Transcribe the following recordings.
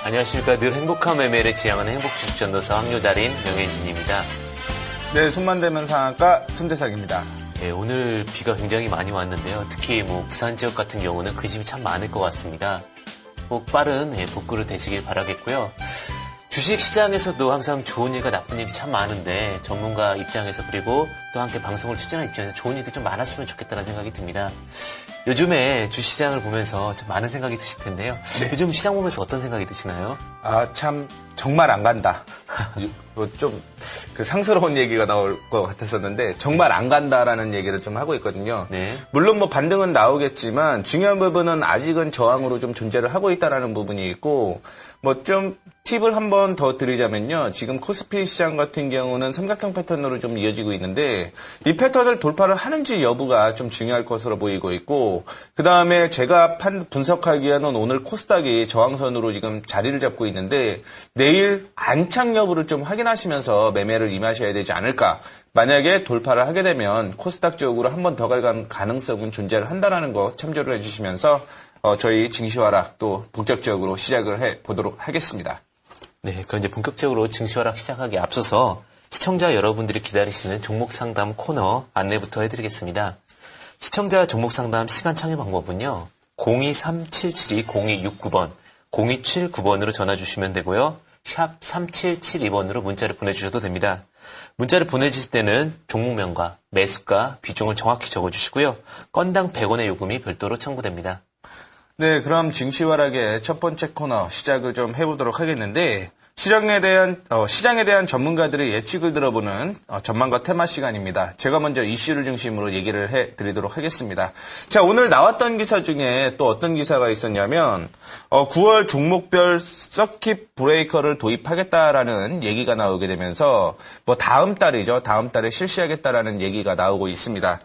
안녕하십니까. 늘 행복한 매매를 지향하는 행복주식전도사 확률달인 명예진입니다. 네, 손만 대면 상한가 손대상입니다. 네, 오늘 비가 굉장히 많이 왔는데요. 특히 부산 지역 같은 경우는 근심이 참 많을 것 같습니다. 꼭 빠른 복구를 되시길 바라겠고요. 주식시장에서도 항상 좋은 일과 나쁜 일이 참 많은데 전문가 입장에서 그리고 또 함께 방송을 추진하는 입장에서 좋은 일이 좀 많았으면 좋겠다는 생각이 듭니다. 요즘에 주시장을 보면서 참 많은 생각이 드실 텐데요. 네. 요즘 시장 보면서 어떤 생각이 드시나요? 참 정말 안 간다. 좀 상스러운 얘기가 나올 것 같았었는데 정말 안 간다라는 얘기를 좀 하고 있거든요. 네. 물론 반등은 나오겠지만 중요한 부분은 아직은 저항으로 좀 존재를 하고 있다라는 부분이 있고 좀 팁을 한 번 더 드리자면요. 지금 코스피 시장 같은 경우는 삼각형 패턴으로 좀 이어지고 있는데 이 패턴을 돌파를 하는지 여부가 좀 중요할 것으로 보이고 있고 그 다음에 제가 분석하기에는 오늘 코스닥이 저항선으로 지금 자리를 잡고 있는데 내일 안착 여부를 좀 확인하시면서 매매를 임하셔야 되지 않을까. 만약에 돌파를 하게 되면 코스닥 쪽으로 한 번 더 갈 가능성은 존재를 한다는 거 참조를 해주시면서 저희 증시화락 또 본격적으로 시작을 해보도록 하겠습니다. 네, 그럼 이제 본격적으로 증시화락 시작하기에 앞서서 시청자 여러분들이 기다리시는 종목 상담 코너 안내부터 해드리겠습니다. 시청자 종목 상담 시간 참여 방법은요. 0237720269번, 0279번으로 전화 주시면 되고요. 샵 3772번으로 문자를 보내주셔도 됩니다. 문자를 보내주실 때는 종목명과 매수가, 비중을 정확히 적어주시고요. 건당 100원의 요금이 별도로 청구됩니다. 네, 그럼 증시화락의 첫 번째 코너 시작을 좀 해보도록 하겠는데 시장에 대한 전문가들의 예측을 들어보는 전망과 테마 시간입니다. 제가 먼저 이슈를 중심으로 얘기를 해드리도록 하겠습니다. 자, 오늘 나왔던 기사 중에 또 어떤 기사가 있었냐면 9월 종목별 서킷 브레이커를 도입하겠다라는 얘기가 나오게 되면서 다음 달이죠. 다음 달에 실시하겠다라는 얘기가 나오고 있습니다.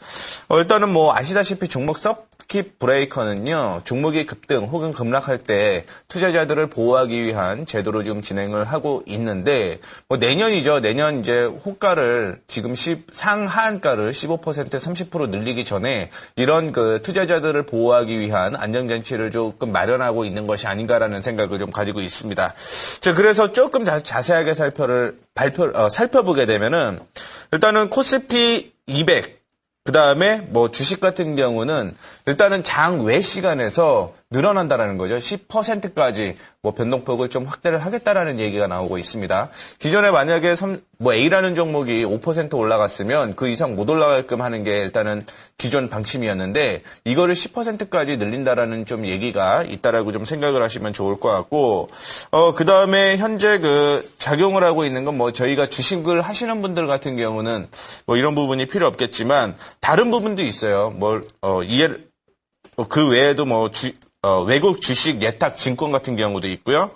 일단은 아시다시피 종목 서킷 브레이커는요, 종목이 급등 혹은 급락할 때 투자자들을 보호하기 위한 제도로 좀 진행을 하고 있는데, 내년이죠. 내년 이제 호가를 지금 상한가를 15% 30% 늘리기 전에 이런 투자자들을 보호하기 위한 안정장치를 조금 마련하고 있는 것이 아닌가라는 생각을 좀 가지고 있습니다. 자, 그래서 조금 자세하게 살펴보게 되면은, 일단은 코스피 200, 그 다음에 주식 같은 경우는 일단은 장 외 시간에서 늘어난다라는 거죠. 10%까지 변동폭을 좀 확대를 하겠다라는 얘기가 나오고 있습니다. 기존에 만약에 A라는 종목이 5% 올라갔으면 그 이상 못 올라가게끔 하는 게 일단은 기존 방침이었는데 이거를 10%까지 늘린다라는 좀 얘기가 있다라고 좀 생각을 하시면 좋을 것 같고 그 다음에 현재 작용을 하고 있는 건 저희가 주식을 하시는 분들 같은 경우는 이런 부분이 필요 없겠지만 다른 부분도 있어요. 그 외에도 외국 주식 예탁 증권 같은 경우도 있고요.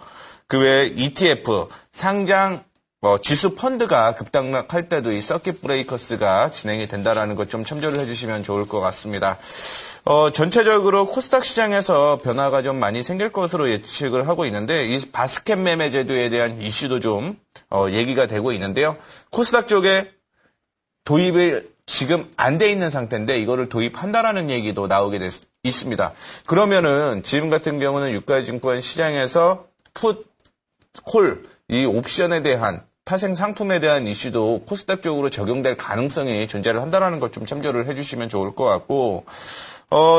그 외에 ETF, 상장 지수 펀드가 급등락할 때도 이 서킷 브레이커스가 진행이 된다라는 것 좀 참조를 해주시면 좋을 것 같습니다. 전체적으로 코스닥 시장에서 변화가 좀 많이 생길 것으로 예측을 하고 있는데 이 바스켓 매매 제도에 대한 이슈도 좀 얘기가 되고 있는데요. 코스닥 쪽에 도입을 지금 안 돼 있는 상태인데 이거를 도입한다라는 얘기도 나오게 있습니다. 그러면은 지금 같은 경우는 유가증권 시장에서 풋, 콜, 이 옵션에 대한 파생 상품에 대한 이슈도 코스닥 쪽으로 적용될 가능성이 존재를 한다는 걸 좀 참조를 해주시면 좋을 것 같고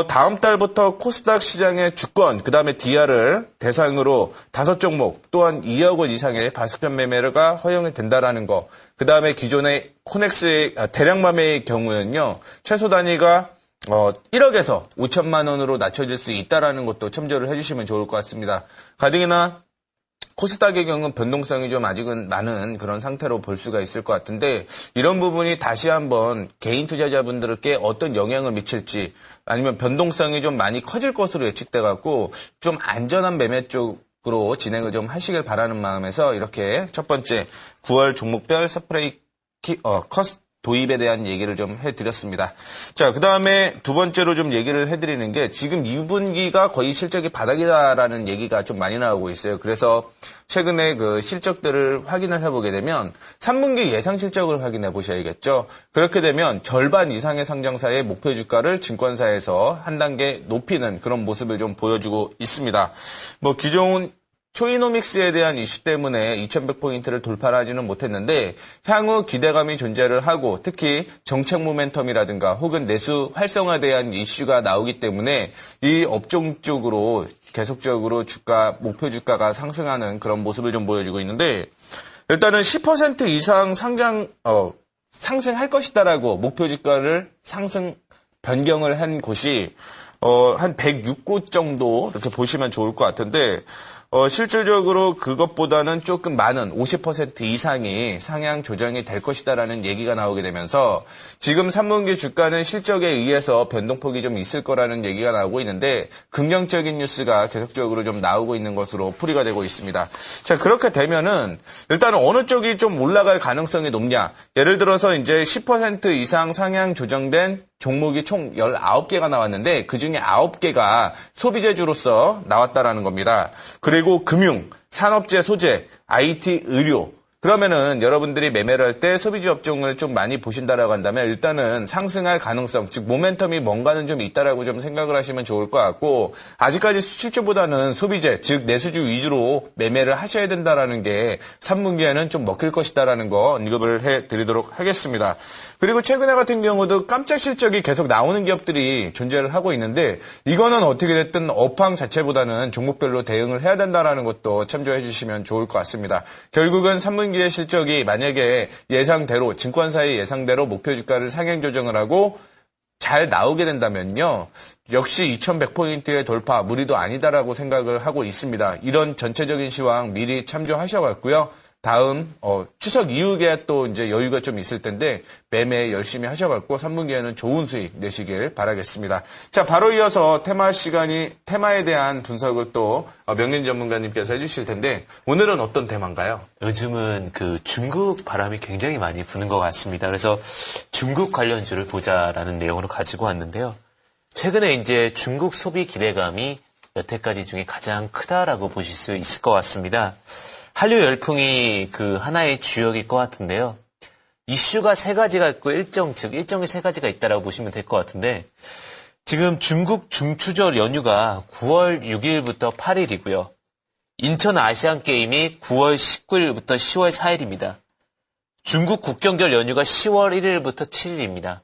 다음 달부터 코스닥 시장의 주권, 그 다음에 DR을 대상으로 5종목 또한 2억 원 이상의 바스켓 매매가 허용이 된다라는 거. 그 다음에 기존의 코넥스의 대량 매매의 경우는요, 최소 단위가 1억에서 5천만 원으로 낮춰질 수 있다라는 것도 참조를 해주시면 좋을 것 같습니다. 가뜩이나 코스닥의 경우는 변동성이 좀 아직은 많은 그런 상태로 볼 수가 있을 것 같은데 이런 부분이 다시 한번 개인 투자자분들께 어떤 영향을 미칠지 아니면 변동성이 좀 많이 커질 것으로 예측돼 갖고 좀 안전한 매매 쪽으로 진행을 좀 하시길 바라는 마음에서 이렇게 첫 번째 9월 종목별 커스 도입에 대한 얘기를 좀 해드렸습니다. 자, 그 다음에 두 번째로 좀 얘기를 해드리는 게 지금 2분기가 거의 실적이 바닥이다라는 얘기가 좀 많이 나오고 있어요. 그래서 최근에 실적들을 확인을 해보게 되면 3분기 예상 실적을 확인해 보셔야겠죠. 그렇게 되면 절반 이상의 상장사의 목표 주가를 증권사에서 한 단계 높이는 그런 모습을 좀 보여주고 있습니다. 기존 초이노믹스에 대한 이슈 때문에 2100포인트를 돌파하지는 못했는데 향후 기대감이 존재를 하고 특히 정책 모멘텀이라든가 혹은 내수 활성화에 대한 이슈가 나오기 때문에 이 업종 쪽으로 계속적으로 목표 주가가 상승하는 그런 모습을 좀 보여주고 있는데 일단은 10% 이상 상승할 것이다라고 목표 주가를 변경을 한 곳이 한 106곳 정도 이렇게 보시면 좋을 것 같은데 실질적으로 그것보다는 조금 많은 50% 이상이 상향 조정이 될 것이다라는 얘기가 나오게 되면서 지금 3분기 주가는 실적에 의해서 변동폭이 좀 있을 거라는 얘기가 나오고 있는데 긍정적인 뉴스가 계속적으로 좀 나오고 있는 것으로 풀이가 되고 있습니다. 자, 그렇게 되면은 일단은 어느 쪽이 좀 올라갈 가능성이 높냐? 예를 들어서 이제 10% 이상 상향 조정된 종목이 총 19개가 나왔는데 그중에 9개가 소비재주로서 나왔다라는 겁니다. 그리고 금융, 산업재 소재, IT, 의료. 그러면은 여러분들이 매매를 할 때 소비재 업종을 좀 많이 보신다라고 한다면 일단은 상승할 가능성, 즉 모멘텀이 뭔가는 좀 있다라고 좀 생각을 하시면 좋을 것 같고 아직까지 수출주보다는 소비재, 즉 내수주 위주로 매매를 하셔야 된다라는 게 3분기에는 좀 먹힐 것이다라는 거 언급을 해드리도록 하겠습니다. 그리고 최근에 같은 경우도 깜짝 실적이 계속 나오는 기업들이 존재를 하고 있는데 이거는 어떻게 됐든 업황 자체보다는 종목별로 대응을 해야 된다라는 것도 참조해 주시면 좋을 것 같습니다. 결국은 3분기의 실적이 만약에 예상대로 증권사의 예상대로 목표 주가를 상향 조정을 하고 잘 나오게 된다면요. 역시 2100포인트의 돌파 무리도 아니다라고 생각을 하고 있습니다. 이런 전체적인 시황 미리 참조하셔갖고요. 다음 추석 이후에 또 이제 여유가 좀 있을 텐데 매매 열심히 하셔갖고 3분기에는 좋은 수익 내시길 바라겠습니다. 자, 바로 이어서 테마에 대한 분석을 또 명린 전문가님께서 해주실 텐데 오늘은 어떤 테마인가요? 요즘은 그 중국 바람이 굉장히 많이 부는 것 같습니다. 그래서 중국 관련주를 보자라는 내용으로 가지고 왔는데요. 최근에 이제 중국 소비 기대감이 여태까지 중에 가장 크다라고 보실 수 있을 것 같습니다. 한류 열풍이 그 하나의 주역일 것 같은데요. 이슈가 세 가지가 있고 일정이 세 가지가 있다라고 보시면 될 것 같은데 지금 중국 중추절 연휴가 9월 6일부터 8일이고요. 인천 아시안게임이 9월 19일부터 10월 4일입니다. 중국 국경절 연휴가 10월 1일부터 7일입니다.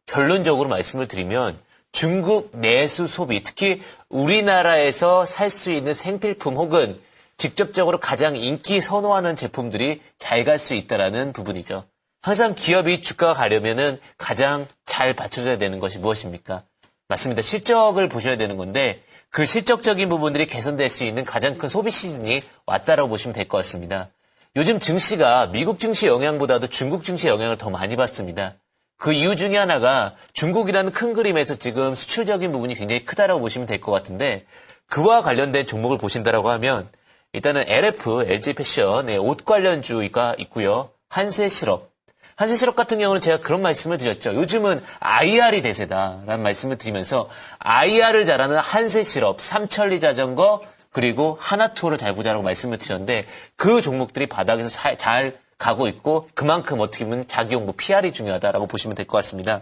결론적으로 말씀을 드리면 중국 내수 소비, 특히 우리나라에서 살 수 있는 생필품 혹은 직접적으로 가장 인기 선호하는 제품들이 잘 갈 수 있다라는 부분이죠. 항상 기업이 주가가 가려면은 가장 잘 받쳐줘야 되는 것이 무엇입니까? 맞습니다. 실적을 보셔야 되는 건데 그 실적적인 부분들이 개선될 수 있는 가장 큰 소비 시즌이 왔다라고 보시면 될 것 같습니다. 요즘 증시가 미국 증시 영향보다도 중국 증시 영향을 더 많이 받습니다. 그 이유 중에 하나가 중국이라는 큰 그림에서 지금 수출적인 부분이 굉장히 크다라고 보시면 될 것 같은데 그와 관련된 종목을 보신다라고 하면 일단은 LF, LG패션의 옷 관련주가 있고요. 한세실업 같은 경우는 제가 그런 말씀을 드렸죠. 요즘은 IR이 대세다라는 말씀을 드리면서 IR을 잘하는 한세실업, 삼천리자전거 그리고 하나투어를 잘 보자라고 말씀을 드렸는데 그 종목들이 바닥에서 잘 가고 있고 그만큼 어떻게 보면 자기용 PR이 중요하다라고 보시면 될 것 같습니다.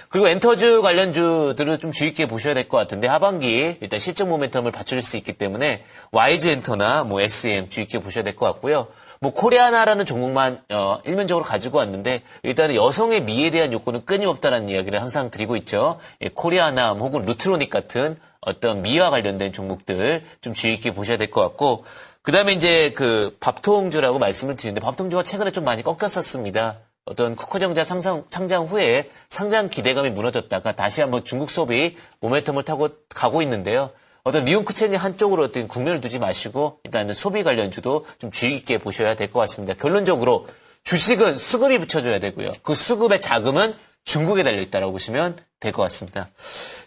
그리고 엔터주 관련주들을 좀 주의 깊게 보셔야 될 것 같은데 하반기 일단 실적 모멘텀을 받쳐줄 수 있기 때문에 YG 엔터나 SM 주의 깊게 보셔야 될 것 같고요. 코리아나라는 종목만 일면적으로 가지고 왔는데 일단은 여성의 미에 대한 욕구는 끊임없다라는 이야기를 항상 드리고 있죠. 코리아나 혹은 루트로닉 같은 어떤 미와 관련된 종목들 좀 주의 깊게 보셔야 될 것 같고 그다음에 이제 그 밥통주라고 말씀을 드리는데 밥통주가 최근에 좀 많이 꺾였었습니다. 어떤 쿠커정자 상장 후에 상장 기대감이 무너졌다가 다시 한번 중국 소비 모멘텀을 타고 가고 있는데요. 어떤 리온쿠첸이 한쪽으로 어떤 국면을 두지 마시고 일단은 소비 관련주도 좀 주의 깊게 보셔야 될 것 같습니다. 결론적으로 주식은 수급이 붙여줘야 되고요. 그 수급의 자금은 중국에 달려있다라고 보시면 될 것 같습니다.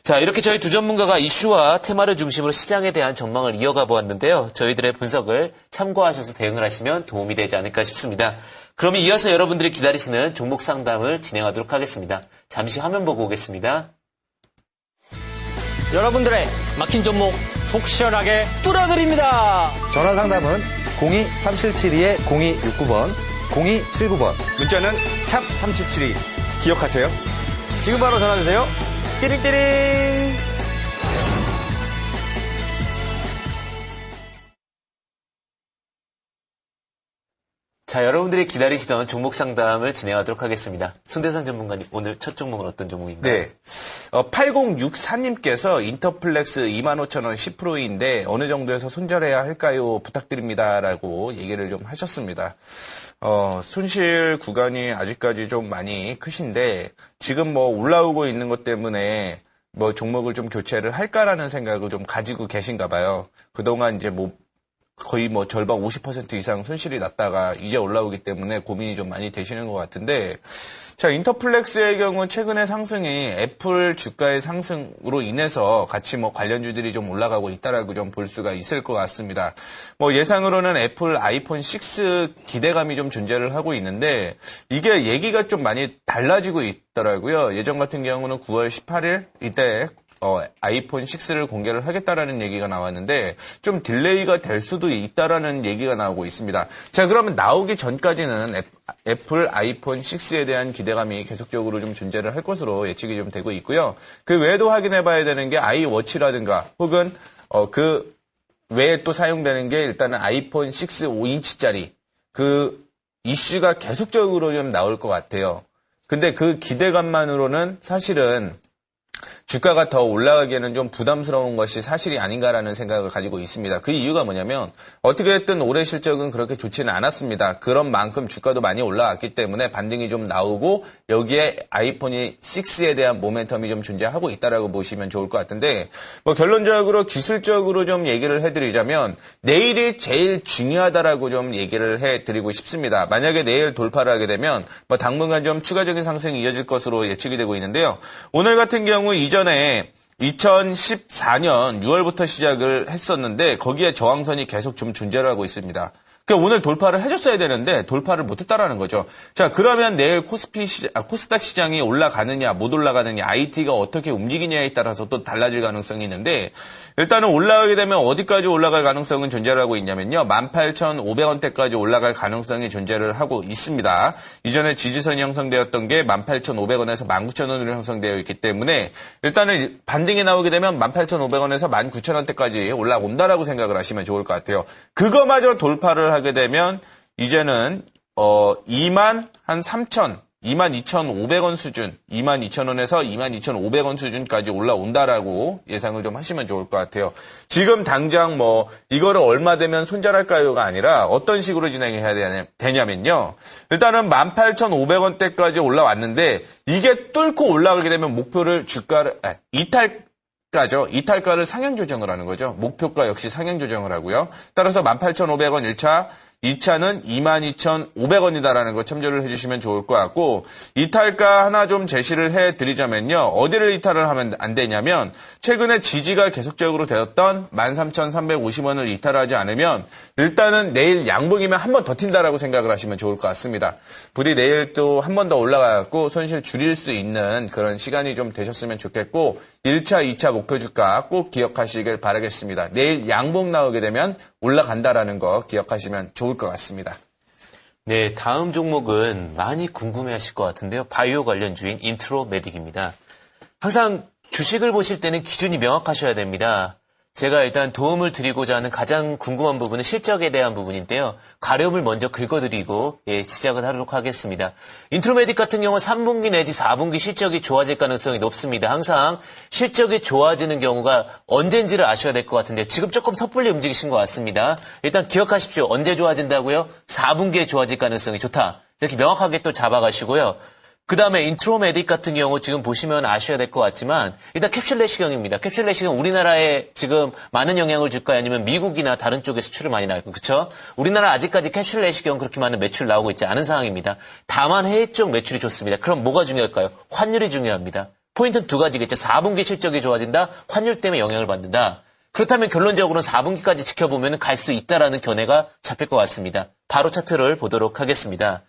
자, 이렇게 저희 두 전문가가 이슈와 테마를 중심으로 시장에 대한 전망을 이어가 보았는데요. 저희들의 분석을 참고하셔서 대응을 하시면 도움이 되지 않을까 싶습니다. 그러면 이어서 여러분들이 기다리시는 종목 상담을 진행하도록 하겠습니다. 잠시 화면 보고 오겠습니다. 여러분들의 막힌 종목 속 시원하게 뚫어드립니다. 전화 상담은 02-3772-0269번, 0279번. 문자는 샵 3772. 기억하세요? 지금 바로 전화주세요. 띠링띠링. 자, 여러분들이 기다리시던 종목 상담을 진행하도록 하겠습니다. 손대상 전문가님, 오늘 첫 종목은 어떤 종목인가요? 네. 8064님께서 인터플렉스 25,000원 10%인데 어느 정도에서 손절해야 할까요? 부탁드립니다라고 얘기를 좀 하셨습니다. 손실 구간이 아직까지 좀 많이 크신데 지금 뭐 올라오고 있는 것 때문에 뭐 종목을 좀 교체를 할까라는 생각을 좀 가지고 계신가 봐요. 그동안 이제 뭐 거의 뭐 절반 50% 이상 손실이 났다가 이제 올라오기 때문에 고민이 좀 많이 되시는 것 같은데, 자, 인터플렉스의 경우 최근의 상승이 애플 주가의 상승으로 인해서 같이 뭐 관련주들이 좀 올라가고 있다라고 좀 볼 수가 있을 것 같습니다. 뭐 예상으로는 애플 아이폰 6 기대감이 좀 존재를 하고 있는데 이게 얘기가 좀 많이 달라지고 있더라고요. 예전 같은 경우는 9월 18일 이때 아이폰 6를 공개를 하겠다라는 얘기가 나왔는데 좀 딜레이가 될 수도 있다라는 얘기가 나오고 있습니다. 자, 그러면 나오기 전까지는 애플 아이폰 6에 대한 기대감이 계속적으로 좀 존재를 할 것으로 예측이 좀 되고 있고요. 그 외에도 확인해 봐야 되는 게 아이워치라든가 혹은 그 외에 또 사용되는 게 일단은 아이폰 6 5인치짜리 그 이슈가 계속적으로 좀 나올 것 같아요. 근데 그 기대감만으로는 사실은 주가가 더 올라가기에는 좀 부담스러운 것이 사실이 아닌가라는 생각을 가지고 있습니다. 그 이유가 뭐냐면 어떻게 됐든 올해 실적은 그렇게 좋지는 않았습니다. 그런 만큼 주가도 많이 올라왔기 때문에 반등이 좀 나오고 여기에 아이폰이 6에 대한 모멘텀이 좀 존재하고 있다라고 보시면 좋을 것 같은데, 뭐 결론적으로 기술적으로 좀 얘기를 해드리자면 내일이 제일 중요하다라고 좀 얘기를 해드리고 싶습니다. 만약에 내일 돌파를 하게 되면 뭐 당분간 좀 추가적인 상승이 이어질 것으로 예측이 되고 있는데요. 오늘 같은 경우 이전에 2014년 6월부터 시작을 했었는데 거기에 저항선이 계속 좀 존재를 하고 있습니다. 그러니까 오늘 돌파를 해줬어야 되는데 돌파를 못했다라는 거죠. 자, 그러면 내일 코스닥 시장이 올라가느냐 못 올라가느냐, IT가 어떻게 움직이냐에 따라서 또 달라질 가능성이 있는데, 일단은 올라가게 되면 어디까지 올라갈 가능성은 존재를 하고 있냐면요, 18,500원대까지 올라갈 가능성이 존재를 하고 있습니다. 이전에 지지선이 형성되었던 게 18,500원에서 19,000원으로 형성되어 있기 때문에 일단은 반등이 나오게 되면 18,500원에서 19,000원대까지 올라온다라고 생각을 하시면 좋을 것 같아요. 그거마저 돌파를 하게 되면 이제는 22,500원 수준, 22,000원에서 22,500원 수준까지 올라온다라고 예상을 좀 하시면 좋을 것 같아요. 지금 당장 뭐 이거를 얼마 되면 손절할까요가 아니라 어떤 식으로 진행해야 되냐면요, 일단은 18,500원대까지 올라왔는데 이게 뚫고 올라가게 되면 목표를 이탈가를 상향 조정을 하는 거죠. 목표가 역시 상향 조정을 하고요. 따라서 18,500원 1차, 2차는 22,500원이다라는 거 참조를 해주시면 좋을 것 같고, 이탈가 하나 좀 제시를 해드리자면요, 어디를 이탈을 하면 안 되냐면 최근에 지지가 계속적으로 되었던 13,350원을 이탈하지 않으면 일단은 내일 양봉이면 한 번 더 튄다라고 생각을 하시면 좋을 것 같습니다. 부디 내일 또 한 번 더 올라가고 손실 줄일 수 있는 그런 시간이 좀 되셨으면 좋겠고, 1차, 2차 목표 주가 꼭 기억하시길 바라겠습니다. 내일 양봉 나오게 되면 올라간다라는 거 기억하시면 좋을 것 같습니다. 네, 다음 종목은 많이 궁금해하실 것 같은데요. 바이오 관련주인 인트로메딕입니다. 항상 주식을 보실 때는 기준이 명확하셔야 됩니다. 제가 일단 도움을 드리고자 하는 가장 궁금한 부분은 실적에 대한 부분인데요. 가려움을 먼저 긁어드리고 시작을 하도록 하겠습니다. 인트로메딕 같은 경우는 3분기 내지 4분기 실적이 좋아질 가능성이 높습니다. 항상 실적이 좋아지는 경우가 언젠지를 아셔야 될 것 같은데 지금 조금 섣불리 움직이신 것 같습니다. 일단 기억하십시오. 언제 좋아진다고요? 4분기에 좋아질 가능성이 좋다. 이렇게 명확하게 또 잡아가시고요. 그 다음에 인트로메딕 같은 경우 지금 보시면 아셔야 될 것 같지만 일단 캡슐 내시경입니다. 캡슐 내시경 우리나라에 지금 많은 영향을 줄까요? 아니면 미국이나 다른 쪽에 수출을 많이 나올까요? 그렇죠? 우리나라 아직까지 캡슐 내시경 그렇게 많은 매출 나오고 있지 않은 상황입니다. 다만 해외 쪽 매출이 좋습니다. 그럼 뭐가 중요할까요? 환율이 중요합니다. 포인트는 두 가지겠죠. 4분기 실적이 좋아진다. 환율 때문에 영향을 받는다. 그렇다면 결론적으로는 4분기까지 지켜보면 갈 수 있다라는 견해가 잡힐 것 같습니다. 바로 차트를 보도록 하겠습니다.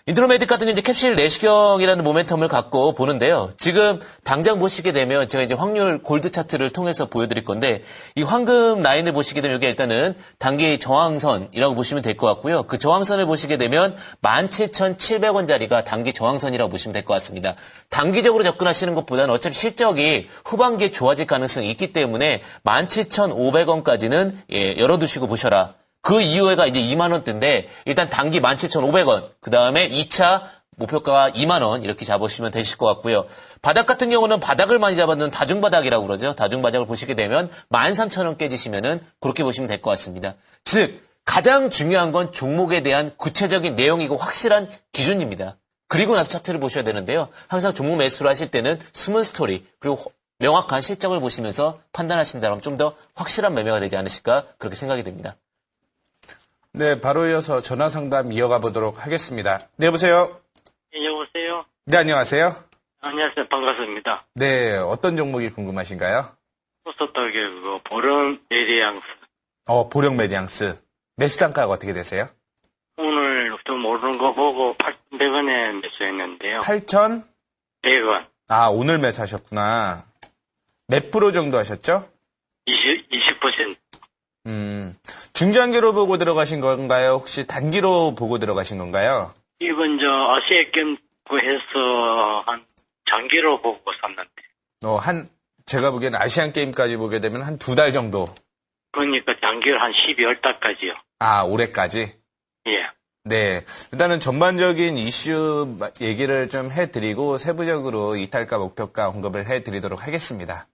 인트로메딕 같은 경우 이제 캡슐 내시경이라는 모멘텀을 갖고 보는데요. 지금 당장 보시게 되면 제가 이제 확률 골드 차트를 통해서 보여드릴 건데, 이 황금 라인을 보시게 되면 이게 일단은 단기 저항선이라고 보시면 될 것 같고요. 그 저항선을 보시게 되면 17,700원짜리가 단기 저항선이라고 보시면 될 것 같습니다. 단기적으로 접근하시는 것보다는 어차피 실적이 후반기에 좋아질 가능성이 있기 때문에 17,500원까지는 열어두시고 보셔라. 그 이후에가 이제 2만 원대인데 일단 단기 17,500원, 그 다음에 2차 목표가 2만 원 이렇게 잡으시면 되실 것 같고요. 바닥 같은 경우는 바닥을 많이 잡았는 다중바닥이라고 그러죠. 다중바닥을 보시게 되면 13,000원 깨지시면은 그렇게 보시면 될 것 같습니다. 즉 가장 중요한 건 종목에 대한 구체적인 내용이고 확실한 기준입니다. 그리고 나서 차트를 보셔야 되는데요. 항상 종목 매수를 하실 때는 숨은 스토리 그리고 명확한 실적을 보시면서 판단하신다면 좀 더 확실한 매매가 되지 않으실까 그렇게 생각이 됩니다. 네, 바로 이어서 전화 상담 이어가 보도록 하겠습니다. 네, 여보세요? 예, 여보세요? 네, 안녕하세요? 안녕하세요. 반갑습니다. 네, 어떤 종목이 궁금하신가요? 소속덕의 그거, 보령 메디앙스. 보령 메디앙스. 매수 단가가 어떻게 되세요? 오늘 좀 오르는 거 보고 8,100원에 매수했는데요. 8,100원. 아, 오늘 매수하셨구나. 몇 프로 정도 하셨죠? 20%. 중장기로 보고 들어가신 건가요? 혹시 단기로 보고 들어가신 건가요? 이건 아시아 게임 해서 한 장기로 보고 샀는데. 제가 보기엔 아시안 게임까지 보게 되면 한 2달 정도. 그러니까 장기로 한 12월 달까지요. 아, 올해까지? 예. 네. 일단은 전반적인 이슈 얘기를 좀 해드리고 세부적으로 이탈가, 목표가 언급을 해드리도록 하겠습니다.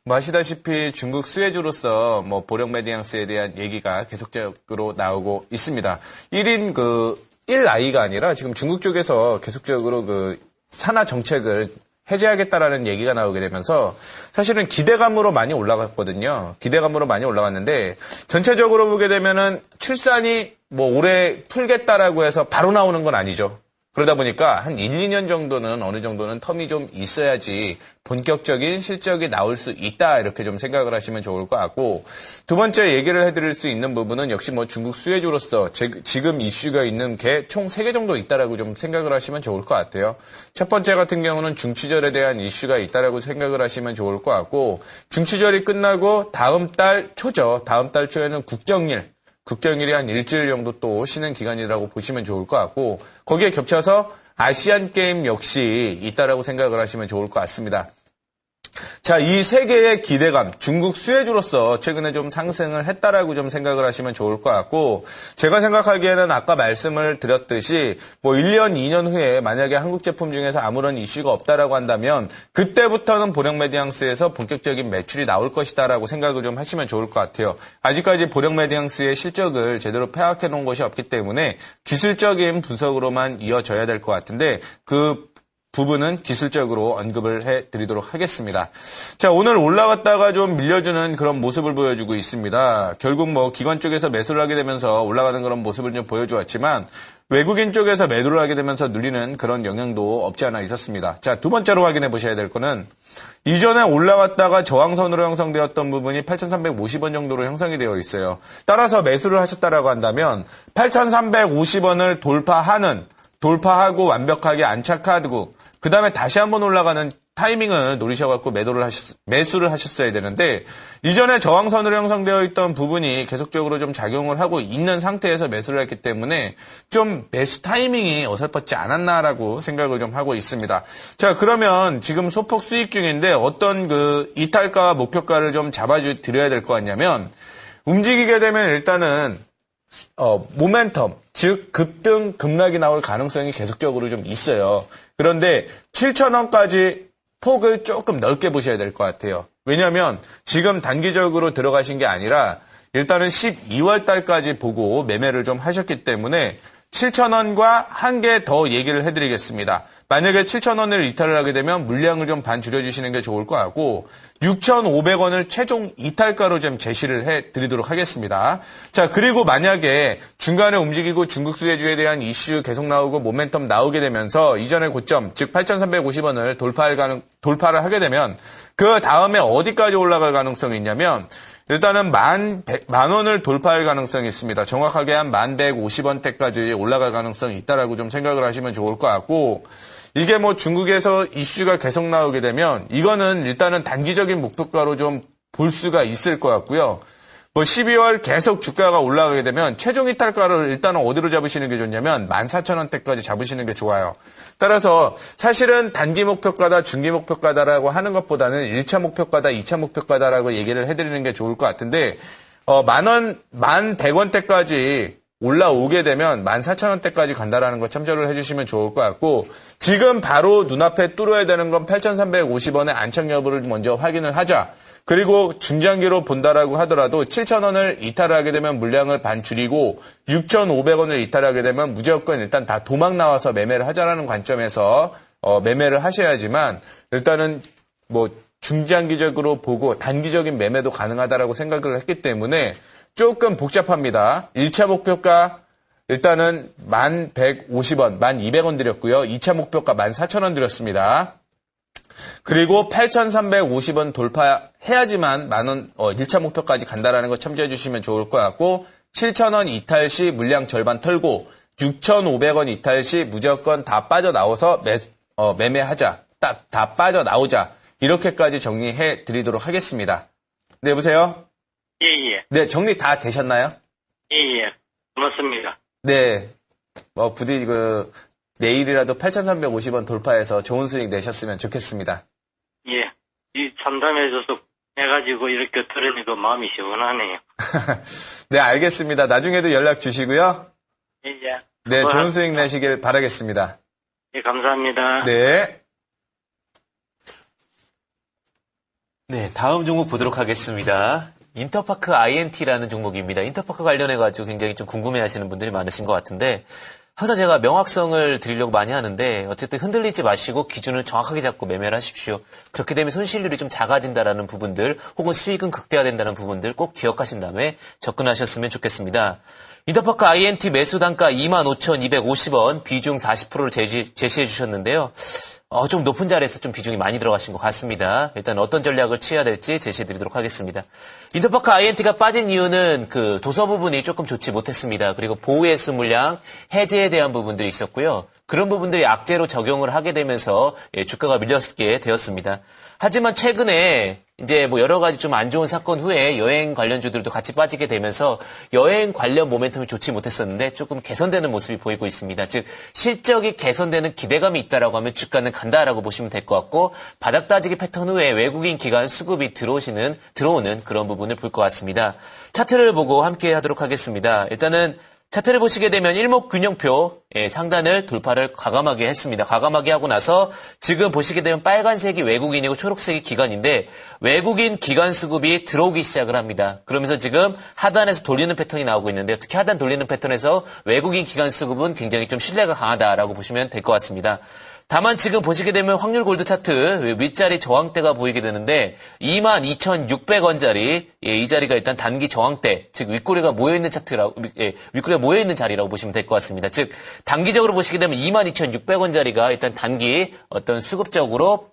아시다시피 중국 수혜주로서 보령 메디앙스에 대한 얘기가 계속적으로 나오고 있습니다. 1아이가 아니라 지금 중국 쪽에서 계속적으로 산하 정책을 해제하겠다라는 얘기가 나오게 되면서 사실은 기대감으로 많이 올라갔거든요. 기대감으로 많이 올라갔는데 전체적으로 보게 되면은 출산이 올해 풀겠다라고 해서 바로 나오는 건 아니죠. 그러다 보니까 한 1, 2년 정도는 어느 정도는 텀이 좀 있어야지 본격적인 실적이 나올 수 있다 이렇게 좀 생각을 하시면 좋을 것 같고 두 번째 얘기를 해드릴 수 있는 부분은 역시 중국 수혜주로서 지금 이슈가 있는 게 총 3개 정도 있다라고 좀 생각을 하시면 좋을 것 같아요. 첫 번째 같은 경우는 중치절에 대한 이슈가 있다라고 생각을 하시면 좋을 것 같고 중치절이 끝나고 다음 달 초죠. 다음 달 초에는 국경일이 한 일주일 정도 또 쉬는 기간이라고 보시면 좋을 것 같고 거기에 겹쳐서 아시안 게임 역시 있다라고 생각을 하시면 좋을 것 같습니다. 자, 이 세 개의 기대감, 중국 수혜주로서 최근에 좀 상승을 했다라고 좀 생각을 하시면 좋을 것 같고, 제가 생각하기에는 아까 말씀을 드렸듯이, 1년, 2년 후에 만약에 한국 제품 중에서 아무런 이슈가 없다라고 한다면, 그때부터는 보령 메디앙스에서 본격적인 매출이 나올 것이다라고 생각을 좀 하시면 좋을 것 같아요. 아직까지 보령 메디앙스의 실적을 제대로 파악해 놓은 것이 없기 때문에, 기술적인 분석으로만 이어져야 될 것 같은데, 그 부분은 기술적으로 언급을 해드리도록 하겠습니다. 자, 오늘 올라갔다가 좀 밀려주는 그런 모습을 보여주고 있습니다. 결국 기관 쪽에서 매수를 하게 되면서 올라가는 그런 모습을 좀 보여주었지만 외국인 쪽에서 매도를 하게 되면서 눌리는 그런 영향도 없지 않아 있었습니다. 자, 두 번째로 확인해 보셔야 될 거는 이전에 올라갔다가 저항선으로 형성되었던 부분이 8,350원 정도로 형성이 되어 있어요. 따라서 매수를 하셨다라고 한다면 8,350원을 돌파하고 완벽하게 안착하고 그 다음에 다시 한번 올라가는 타이밍을 노리셔갖고 매수를 하셨어야 되는데 이전에 저항선으로 형성되어 있던 부분이 계속적으로 좀 작용을 하고 있는 상태에서 매수를 했기 때문에 좀 매수 타이밍이 어설펐지 않았나라고 생각을 좀 하고 있습니다. 자, 그러면 지금 소폭 수익 중인데 어떤 이탈가와 목표가를 좀 잡아드려야 될 것 같냐면 움직이게 되면 일단은 모멘텀, 즉 급등, 급락이 나올 가능성이 계속적으로 좀 있어요. 그런데 7,000원까지 폭을 조금 넓게 보셔야 될 것 같아요. 왜냐하면 지금 단기적으로 들어가신 게 아니라 일단은 12월 달까지 보고 매매를 좀 하셨기 때문에 7,000원과 한 개 더 얘기를 해드리겠습니다. 만약에 7,000원을 이탈을 하게 되면 물량을 좀 반 줄여주시는 게 좋을 것 같고 6,500원을 최종 이탈가로 좀 제시를 해드리도록 하겠습니다. 자, 그리고 만약에 중간에 움직이고 중국 수혜주에 대한 이슈 계속 나오고 모멘텀 나오게 되면서 이전의 고점, 즉 8,350원을 돌파를 하게 되면 그 다음에 어디까지 올라갈 가능성이 있냐면 일단은 만 원을 돌파할 가능성이 있습니다. 정확하게 한 1150원대까지 올라갈 가능성이 있다라고 좀 생각을 하시면 좋을 것 같고 이게 중국에서 이슈가 계속 나오게 되면 이거는 일단은 단기적인 목표가로 좀 볼 수가 있을 것 같고요. 12월 계속 주가가 올라가게 되면 최종 이탈가를 일단은 어디로 잡으시는 게 좋냐면 14,000원대까지 잡으시는 게 좋아요. 따라서 사실은 단기 목표가다, 중기 목표가다라고 하는 것보다는 1차 목표가다, 2차 목표가다라고 얘기를 해드리는 게 좋을 것 같은데 10,000원, 11,100원대까지 올라오게 되면 14,000원대까지 간다라는 거 참조를 해주시면 좋을 것 같고, 지금 바로 눈앞에 뚫어야 되는 건 8,350원의 안착 여부를 먼저 확인을 하자. 그리고 중장기로 본다라고 하더라도 7,000원을 이탈하게 되면 물량을 반 줄이고 6,500원을 이탈하게 되면 무조건 일단 다 도망 나와서 매매를 하자라는 관점에서 매매를 하셔야지만, 일단은 뭐 중장기적으로 보고 단기적인 매매도 가능하다라고 생각을 했기 때문에 조금 복잡합니다. 1차 목표가 일단은 1,150원, 1,200원 드렸고요. 2차 목표가 14,000원 드렸습니다. 그리고 8,350원 돌파해야지만 10,000원, 1차 목표까지 간다라는 거 참조해 주시면 좋을 것 같고, 7,000원 이탈 시 물량 절반 털고 6,500원 이탈 시 무조건 다 빠져나와서 매매하자. 딱 다 빠져나오자. 이렇게까지 정리해 드리도록 하겠습니다. 네, 여보세요? 예. 네, 정리 다 되셨나요? 예. 고맙습니다. 네. 부디 내일이라도 8,350원 돌파해서 좋은 수익 내셨으면 좋겠습니다. 예. 이 참담해줘서 해가지고 이렇게 들으니까 마음이 시원하네요. 네, 알겠습니다. 나중에도 연락 주시고요. 예. 네, 좋은 수익 내시길 바라겠습니다. 예, 감사합니다. 네. 네, 다음 종목 보도록 하겠습니다. 인터파크 INT라는 종목입니다. 인터파크 관련해가지고 굉장히 좀 궁금해하시는 분들이 많으신 것 같은데, 항상 제가 명확성을 드리려고 많이 하는데, 어쨌든 흔들리지 마시고 기준을 정확하게 잡고 매매를 하십시오. 그렇게 되면 손실률이 좀 작아진다라는 부분들, 혹은 수익은 극대화된다는 부분들 꼭 기억하신 다음에 접근하셨으면 좋겠습니다. 인터파크 INT 매수 단가 25,250원, 비중 40%를 제시해 주셨는데요. 좀 높은 자리에서 좀 비중이 많이 들어가신 것 같습니다. 일단 어떤 전략을 취해야 될지 제시해 드리도록 하겠습니다. 인터파크 INT가 빠진 이유는 그 도서 부분이 조금 좋지 못했습니다. 그리고 보호예수 물량 해제에 대한 부분들이 있었고요. 그런 부분들이 악재로 적용을 하게 되면서 주가가 밀렸게 되었습니다. 하지만 최근에 이제 뭐 여러 가지 좀 안 좋은 사건 후에 여행 관련주들도 같이 빠지게 되면서 여행 관련 모멘텀이 좋지 못했었는데 조금 개선되는 모습이 보이고 있습니다. 즉 실적이 개선되는 기대감이 있다라고 하면 주가는 간다라고 보시면 될 것 같고, 바닥 따지기 패턴 후에 외국인 기관 수급이 들어오는 그런 부분을 볼 것 같습니다. 차트를 보고 함께 하도록 하겠습니다. 일단은 차트를 보시게 되면 일목균형표 상단을 돌파를 과감하게 했습니다. 과감하게 하고 나서 지금 보시게 되면 빨간색이 외국인이고 초록색이 기관인데, 외국인 기관 수급이 들어오기 시작을 합니다. 그러면서 지금 하단에서 돌리는 패턴이 나오고 있는데요. 특히 하단 돌리는 패턴에서 외국인 기관 수급은 굉장히 좀 신뢰가 강하다라고 보시면 될 것 같습니다. 다만 지금 보시게 되면 확률 골드 차트 윗자리 저항대가 보이게 되는데 22,600원짜리 이 자리가 일단 단기 저항대, 즉 윗꼬리가 모여있는 차트라고, 윗꼬리가 모여있는 자리라고 보시면 될 것 같습니다. 즉 단기적으로 보시게 되면 22,600원짜리가 일단 단기 어떤 수급적으로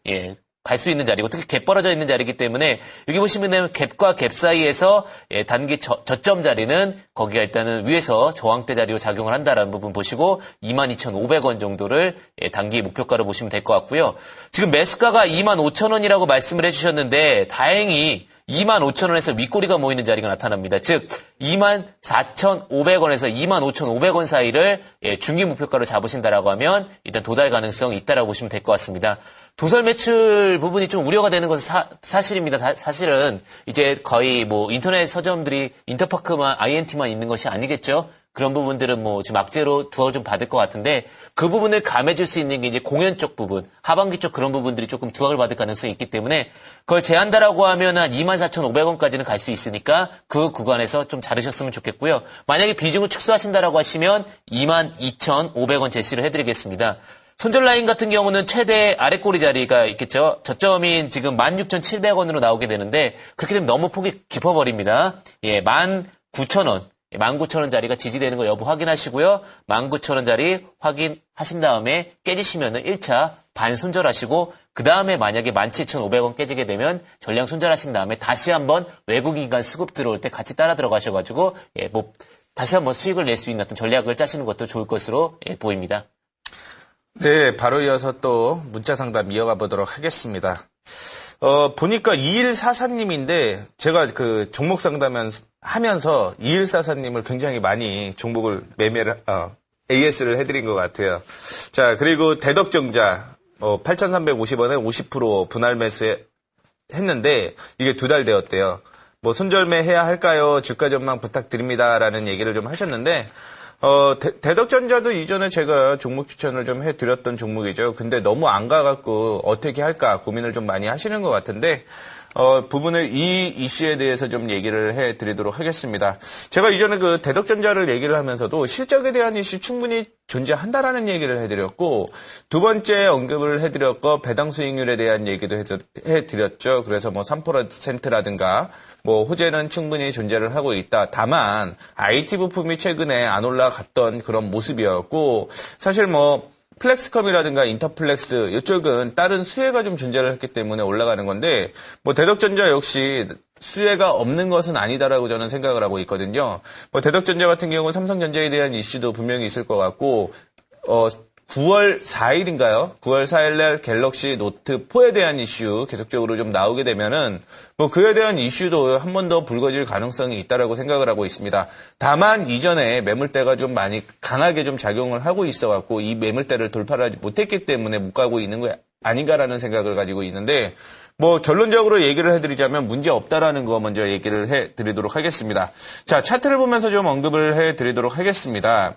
갈 수 있는 자리고, 특히 갭 벌어져 있는 자리이기 때문에 여기 보시면 되면 갭과 갭 사이에서 단기 저점 자리는 거기가 일단은 위에서 저항대 자리로 작용을 한다라는 부분 보시고 22,500원 정도를 단기 목표가로 보시면 될 것 같고요. 지금 매수가가 25,000원이라고 말씀을 해주셨는데 다행히 25,000원에서 윗꼬리가 모이는 자리가 나타납니다. 즉 24,500원에서 25,500원 사이를 중기 목표가로 잡으신다라고 하면 일단 도달 가능성이 있다라고 보시면 될 것 같습니다. 도설 매출 부분이 좀 우려가 되는 것은 사실입니다. 사실은 이제 거의 뭐 인터넷 서점들이 인터파크만 INT만 있는 것이 아니겠죠. 그런 부분들은 뭐 지금 악재로 두각을 좀 받을 것 같은데, 그 부분을 감해줄 수 있는 게 이제 공연 쪽 부분, 하반기 쪽 그런 부분들이 조금 두각을 받을 가능성이 있기 때문에 그걸 제한다라고 하면 한 24,500원까지는 갈 수 있으니까 그 구간에서 좀 자르셨으면 좋겠고요. 만약에 비중을 축소하신다라고 하시면 22,500원 제시를 해드리겠습니다. 손절 라인 같은 경우는 최대 아래꼬리 자리가 있겠죠. 저점인 지금 16,700원으로 나오게 되는데 그렇게 되면 너무 폭이 깊어버립니다. 19,000원. 19,000원 자리가 지지되는 거 여부 확인하시고요. 19,000원 자리 확인하신 다음에 깨지시면은 1차 반 손절하시고, 그 다음에 만약에 17,500원 깨지게 되면 전량 손절하신 다음에 다시 한번 외국인간 수급 들어올 때 같이 따라 들어가셔가지고 다시 한번 수익을 낼 수 있는 어떤 전략을 짜시는 것도 좋을 것으로 보입니다. 네, 바로 이어서 또 문자 상담 이어가 보도록 하겠습니다. 보니까 2144님인데, 제가 그 종목 상담하면서 2144님을 굉장히 많이 종목을 AS를 해드린 것 같아요. 자, 그리고 대덕정자, 8,350원에 50% 분할 매수에 했는데, 이게 2달 되었대요. 뭐 손절매 해야 할까요? 주가 전망 부탁드립니다라는 얘기를 좀 하셨는데 대덕전자도 이전에 제가 종목 추천을 좀 해드렸던 종목이죠. 근데 너무 안 가갖고 어떻게 할까 고민을 좀 많이 하시는 것 같은데 부분을 이 이슈에 대해서 좀 얘기를 해드리도록 하겠습니다. 제가 이전에 그 대덕전자를 얘기를 하면서도 실적에 대한 이슈 충분히 존재한다라는 얘기를 해드렸고, 두 번째 언급을 해드렸고, 배당 수익률에 대한 얘기도 해드렸죠. 그래서 뭐 3%라든가, 뭐 호재는 충분히 존재를 하고 있다. 다만 IT 부품이 최근에 안 올라갔던 그런 모습이었고, 사실 뭐 플렉스컴이라든가 인터플렉스 이쪽은 다른 수혜가 좀 존재를 했기 때문에 올라가는 건데, 뭐 대덕전자 역시 수혜가 없는 것은 아니다라고 저는 생각을 하고 있거든요. 뭐 대덕전자 같은 경우는 삼성전자에 대한 이슈도 분명히 있을 것 같고, 9월 4일인가요? 9월 4일 날 갤럭시 노트 4에 대한 이슈 계속적으로 좀 나오게 되면은 뭐 그에 대한 이슈도 한 번 더 불거질 가능성이 있다라고 생각을 하고 있습니다. 다만 이전에 매물대가 좀 많이 강하게 좀 작용을 하고 있어 갖고 이 매물대를 돌파를 하지 못했기 때문에 못 가고 있는 거 아닌가라는 생각을 가지고 있는데, 뭐 결론적으로 얘기를 해드리자면 문제 없다라는 거 먼저 얘기를 해드리도록 하겠습니다. 자, 차트를 보면서 좀 언급을 해드리도록 하겠습니다.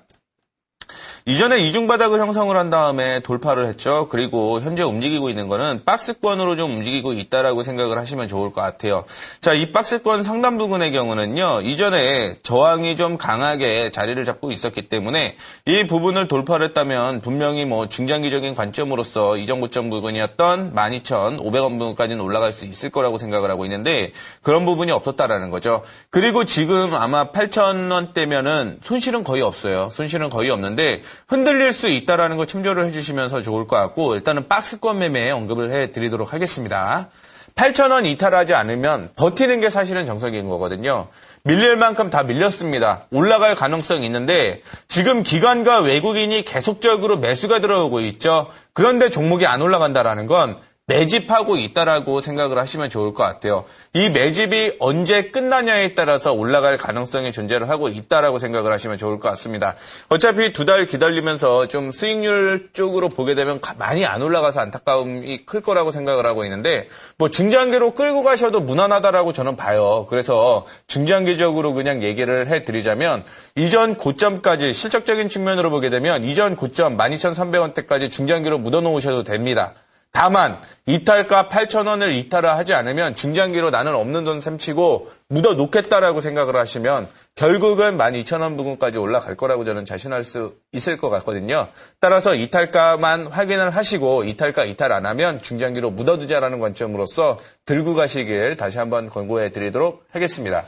이전에 이중바닥을 형성을 한 다음에 돌파를 했죠. 그리고 현재 움직이고 있는 거는 박스권으로 좀 움직이고 있다라고 생각을 하시면 좋을 것 같아요. 자, 이 박스권 상단 부분의 경우는요, 이전에 저항이 좀 강하게 자리를 잡고 있었기 때문에 이 부분을 돌파를 했다면 분명히 뭐 중장기적인 관점으로서 이전 고점 부분이었던 12,500원 부분까지는 올라갈 수 있을 거라고 생각을 하고 있는데 그런 부분이 없었다라는 거죠. 그리고 지금 아마 8,000원대면은 손실은 거의 없어요. 손실은 거의 없는데 흔들릴 수 있다라는 거 참조를 해주시면서 좋을 것 같고, 일단은 박스권 매매 언급을 해드리도록 하겠습니다. 8,000원 이탈하지 않으면 버티는 게 사실은 정석인 거거든요. 밀릴 만큼 다 밀렸습니다. 올라갈 가능성이 있는데 지금 기관과 외국인이 계속적으로 매수가 들어오고 있죠. 그런데 종목이 안 올라간다라는 건 매집하고 있다라고 생각을 하시면 좋을 것 같아요. 이 매집이 언제 끝나냐에 따라서 올라갈 가능성이 존재를 하고 있다라고 생각을 하시면 좋을 것 같습니다. 어차피 2달 기다리면서 좀 수익률 쪽으로 보게 되면 많이 안 올라가서 안타까움이 클 거라고 생각을 하고 있는데, 뭐 중장기로 끌고 가셔도 무난하다라고 저는 봐요. 그래서 중장기적으로 그냥 얘기를 해드리자면 이전 고점까지 실적적인 측면으로 보게 되면 이전 고점 12,300원대까지 중장기로 묻어놓으셔도 됩니다. 다만 이탈가 8,000원을 이탈을 하지 않으면 중장기로 나는 없는 돈 셈치고 묻어놓겠다라고 생각을 하시면 결국은 12,000원 부근까지 올라갈 거라고 저는 자신할 수 있을 것 같거든요. 따라서 이탈가만 확인을 하시고 이탈가 이탈 안 하면 중장기로 묻어두자라는 관점으로서 들고 가시길 다시 한번 권고해 드리도록 하겠습니다.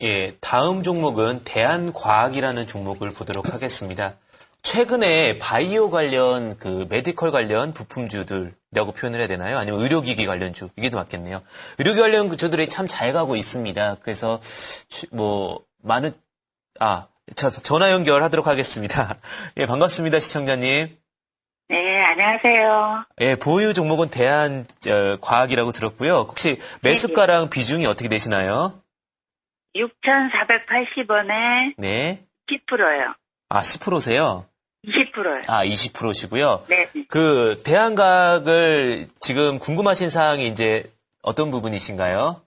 예, 다음 종목은 대한과학이라는 종목을 보도록 하겠습니다. 최근에 바이오 관련 그 메디컬 관련 부품주들이라고 표현을 해야 되나요? 아니면 의료기기 관련주, 이게 더 맞겠네요. 의료기기 관련 주들이 참 잘 가고 있습니다. 그래서 뭐 많은 전화 연결하도록 하겠습니다. 예, 반갑습니다, 시청자님. 네, 안녕하세요. 예, 보유 종목은 대한과학이라고 들었고요. 혹시 매수가랑 비중이 어떻게 되시나요? 6,480원에 네. 10%요. 아, 10%세요? 20%요. 아, 20%시고요. 네. 그 대한과학을 지금 궁금하신 사항이 이제 어떤 부분이신가요?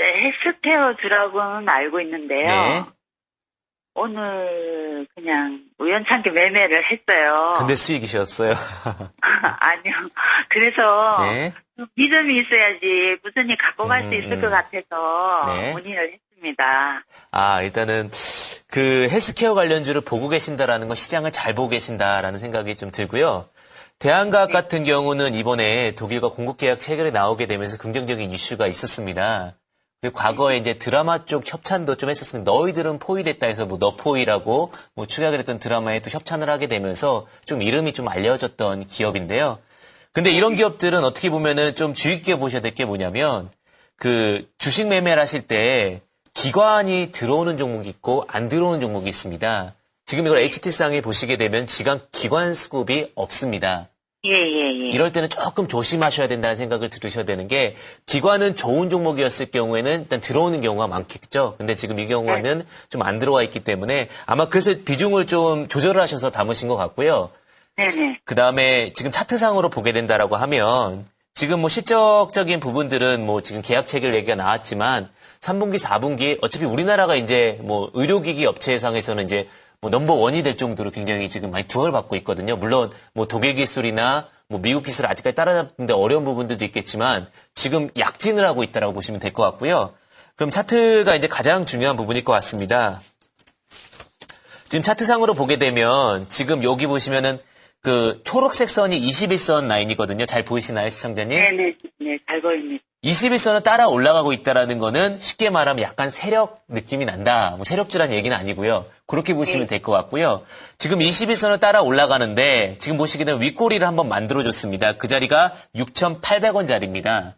헬스케어 주라고는 알고 있는데요. 네. 오늘 그냥 우연찮게 매매를 했어요. 근데 수익이셨어요. 아니요. 그래서 네. 믿음이 있어야지 무슨이 갖고 갈 수 있을 것 같아서 네. 문의를 했습니다. 일단은 그 헬스케어 관련주를 보고 계신다라는 건 시장을 잘 보고 계신다라는 생각이 좀 들고요. 대한과학 같은 경우는 이번에 독일과 공급계약 체결이 나오게 되면서 긍정적인 이슈가 있었습니다. 그리고 과거에 이제 드라마 쪽 협찬도 좀 했었습니다. 너희들은 포위됐다 해서 뭐 너포위라고 뭐 축약을 했던 드라마에 또 협찬을 하게 되면서 좀 이름이 좀 알려졌던 기업인데요. 근데 이런 기업들은 어떻게 보면은 좀 주의 깊게 보셔야 될 게 뭐냐면 그 주식 매매를 하실 때 기관이 들어오는 종목이 있고 안 들어오는 종목이 있습니다. 지금 이걸 HT상에 보시게 되면 기관 수급이 없습니다. 예. 이럴 때는 조금 조심하셔야 된다는 생각을 들으셔야 되는 게, 기관은 좋은 종목이었을 경우에는 일단 들어오는 경우가 많겠죠. 근데 지금 이 경우에는 좀 안 들어와 있기 때문에 아마 그래서 비중을 좀 조절을 하셔서 담으신 것 같고요. 네네. 그 다음에 지금 차트상으로 보게 된다라고 하면 지금 뭐 실적적인 부분들은 뭐 지금 계약 체결 얘기가 나왔지만 3분기, 4분기 어차피 우리나라가 이제 뭐 의료기기 업체상에서는 이제 뭐 넘버 원이 될 정도로 굉장히 지금 많이 두각을 받고 있거든요. 물론 뭐 독일 기술이나 뭐 미국 기술 아직까지 따라잡는데 어려운 부분들도 있겠지만 지금 약진을 하고 있다라고 보시면 될 것 같고요. 그럼 차트가 이제 가장 중요한 부분일 것 같습니다. 지금 차트상으로 보게 되면 지금 여기 보시면은 그 초록색 선이 21선 라인이거든요. 잘 보이시나요, 시청자님? 네네, 네, 잘 보입니다. 21선을 따라 올라가고 있다라는 거는 쉽게 말하면 약간 세력 느낌이 난다. 뭐 세력주라는 얘기는 아니고요. 그렇게 보시면 될 것 같고요. 지금 21선을 따라 올라가는데 지금 보시게 되면 윗꼬리를 한번 만들어줬습니다. 그 자리가 6,800원 자리입니다.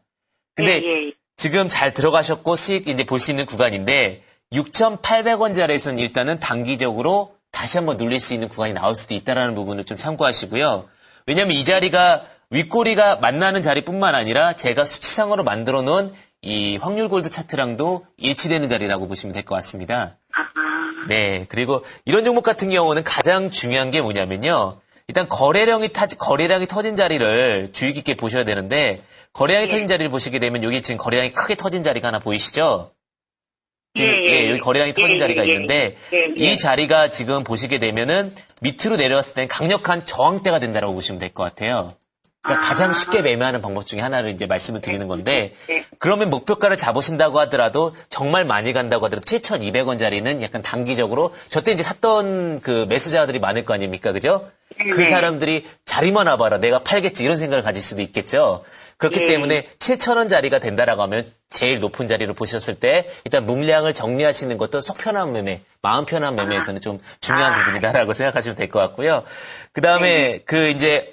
근데 예, 예. 지금 잘 들어가셨고 수익 이제 볼 수 있는 구간인데 6,800원 자리에서는 일단은 단기적으로 다시 한번 눌릴 수 있는 구간이 나올 수도 있다는 부분을 좀 참고하시고요. 왜냐하면 이 자리가 윗꼬리가 만나는 자리뿐만 아니라 제가 수치상으로 만들어 놓은 이 확률 골드 차트랑도 일치되는 자리라고 보시면 될 것 같습니다. 네. 그리고 이런 종목 같은 경우는 가장 중요한 게 뭐냐면요. 일단 거래량이 터진 자리를 주의 깊게 보셔야 되는데 거래량이 터진 자리를 보시게 되면 여기 지금 거래량이 크게 터진 자리가 하나 보이시죠? 지금 여기 거래량이 터진 자리가 있는데 이 자리가 지금 보시게 되면은 밑으로 내려왔을 때는 강력한 저항대가 된다라고 보시면 될 것 같아요. 그러니까 가장 쉽게 매매하는 방법 중에 하나를 이제 말씀을 드리는 건데 그러면 목표가를 잡으신다고 하더라도 정말 많이 간다고 하더라도 7,200원 자리는 약간 단기적으로 저때 이제 샀던 그 매수자들이 많을 거 아닙니까? 그죠? 그 사람들이 자리만 와봐라. 내가 팔겠지. 이런 생각을 가질 수도 있겠죠. 그렇기 때문에 7,000원 자리가 된다라고 하면 제일 높은 자리를 보셨을 때 일단 물량을 정리하시는 것도 속 편한 매매, 마음 편한 매매에서는 좀 중요한 부분이다라고 생각하시면 될 것 같고요. 그 다음에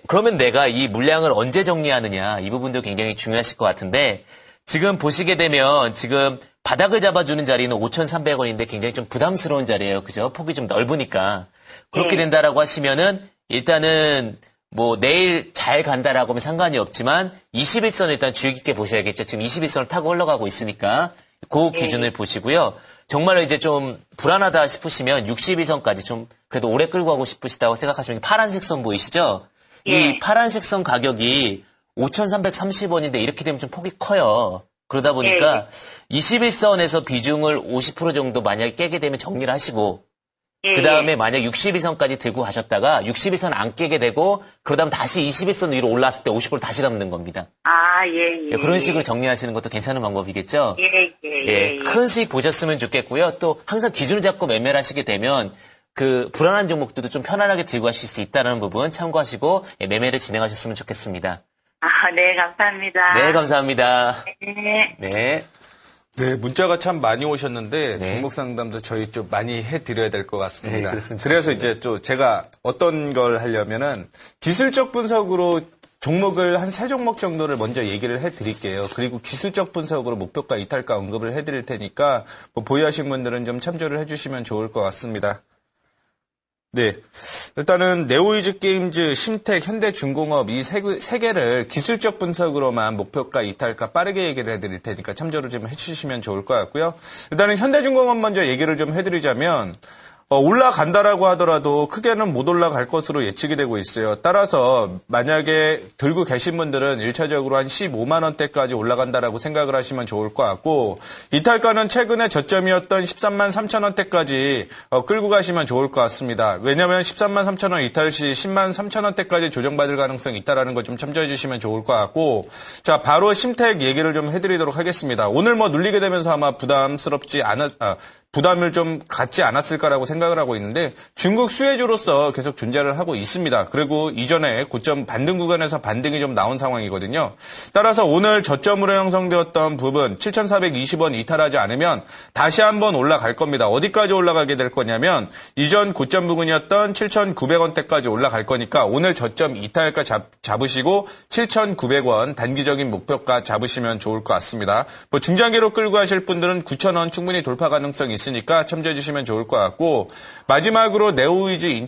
그러면 내가 이 물량을 언제 정리하느냐 이 부분도 굉장히 중요하실 것 같은데 지금 보시게 되면 지금 바닥을 잡아주는 자리는 5,300원인데 굉장히 좀 부담스러운 자리예요. 그죠? 폭이 좀 넓으니까. 그렇게 된다라고 하시면은 일단은 뭐 내일 잘 간다라고 하면 상관이 없지만 21선을 일단 주의 깊게 보셔야겠죠. 지금 21선을 타고 흘러가고 있으니까 그 기준을 보시고요. 정말 이제 좀 불안하다 싶으시면 62선까지 좀 그래도 오래 끌고 가고 싶으시다고 생각하시면 파란색 선 보이시죠? 이 파란색 선 가격이 5,330원인데 이렇게 되면 좀 폭이 커요. 그러다 보니까 21선에서 비중을 50% 정도 만약에 깨게 되면 정리를 하시고 그 다음에 만약 62선까지 들고 가셨다가 62선 안 깨게 되고 그러다 다시 21선 위로 올라왔을 때 50% 다시 담는 겁니다. 그런 식으로 정리하시는 것도 괜찮은 방법이겠죠? 큰 수익 보셨으면 좋겠고요. 또 항상 기준을 잡고 매매를 하시게 되면 그 불안한 종목들도 좀 편안하게 들고 가실 수 있다는 부분 참고하시고 매매를 진행하셨으면 좋겠습니다. 네, 감사합니다. 네, 감사합니다. 네. 네, 문자가 참 많이 오셨는데 종목 상담도 저희 좀 많이 해드려야 될 것 같습니다. 그래서 이제 또 제가 어떤 걸 하려면은 기술적 분석으로 종목을 한 3종목 정도를 먼저 얘기를 해드릴게요. 그리고 기술적 분석으로 목표가 이탈가 언급을 해드릴 테니까 뭐 보유하신 분들은 좀 참조를 해주시면 좋을 것 같습니다. 네. 일단은 네오이즈 게임즈, 심텍, 현대중공업 이 세 개를 기술적 분석으로만 목표가 이탈가 빠르게 얘기를 해드릴 테니까 참조를 좀 해주시면 좋을 것 같고요. 일단은 현대중공업 먼저 얘기를 좀 해드리자면 올라간다라고 하더라도 크게는 못 올라갈 것으로 예측이 되고 있어요. 따라서 만약에 들고 계신 분들은 1차적으로 한 15만 원대까지 올라간다라고 생각을 하시면 좋을 것 같고 이탈가는 최근에 저점이었던 13만 3천 원대까지 끌고 가시면 좋을 것 같습니다. 왜냐하면 13만 3천 원 이탈 시 10만 3천 원대까지 조정받을 가능성이 있다라는 거 좀 참조해 주시면 좋을 것 같고 자 바로 심텍 얘기를 좀 해드리도록 하겠습니다. 오늘 뭐 눌리게 되면서 아마 부담을 좀 갖지 않았을까라고 생각을 하고 있는데 중국 수혜주로서 계속 존재를 하고 있습니다. 그리고 이전에 고점 반등 구간에서 반등이 좀 나온 상황이거든요. 따라서 오늘 저점으로 형성되었던 부분 7,420원 이탈하지 않으면 다시 한번 올라갈 겁니다. 어디까지 올라가게 될 거냐면 이전 고점 부근이었던 7,900원대까지 올라갈 거니까 오늘 저점 이탈가 잡으시고 7,900원 단기적인 목표가 잡으시면 좋을 것 같습니다. 뭐 중장기로 끌고 가실 분들은 9,000원 충분히 돌파 가능성이 있으니까 참조해 주시면 좋을 것 같고, 마지막으로 네오위즈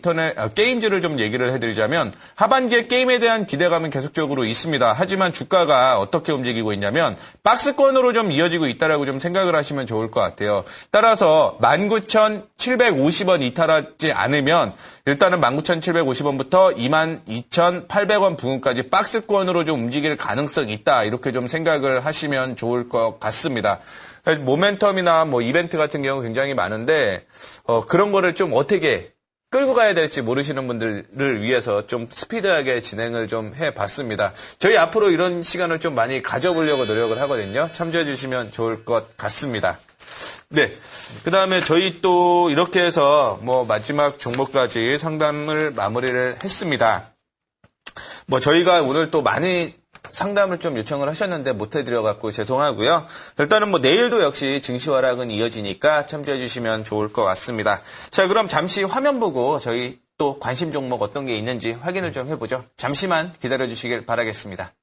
게임즈를 좀 얘기를 해드리자면 하반기에 게임에 대한 기대감은 계속적으로 있습니다. 하지만 주가가 어떻게 움직이고 있냐면 박스권으로 좀 이어지고 있다라고 좀 생각을 하시면 좋을 것 같아요. 따라서 19,750원 이탈하지 않으면 일단은 19,750원부터 22,800원 부근까지 박스권으로 좀 움직일 가능성이 있다. 이렇게 좀 생각을 하시면 좋을 것 같습니다. 모멘텀이나 뭐 이벤트 같은 경우 굉장히 많은데 그런 거를 좀 어떻게 끌고 가야 될지 모르시는 분들을 위해서 좀 스피드하게 진행을 좀 해봤습니다. 저희 앞으로 이런 시간을 좀 많이 가져보려고 노력을 하거든요. 참조해 주시면 좋을 것 같습니다. 네. 그 다음에 저희 또 이렇게 해서 뭐 마지막 종목까지 상담을 마무리를 했습니다. 뭐 저희가 오늘 또 많이 상담을 좀 요청을 하셨는데 못 해드려갖고 죄송하고요. 일단은 뭐 내일도 역시 증시 하락은 이어지니까 참조해 주시면 좋을 것 같습니다. 자, 그럼 잠시 화면 보고 저희 또 관심 종목 어떤 게 있는지 확인을 좀 해보죠. 잠시만 기다려 주시길 바라겠습니다.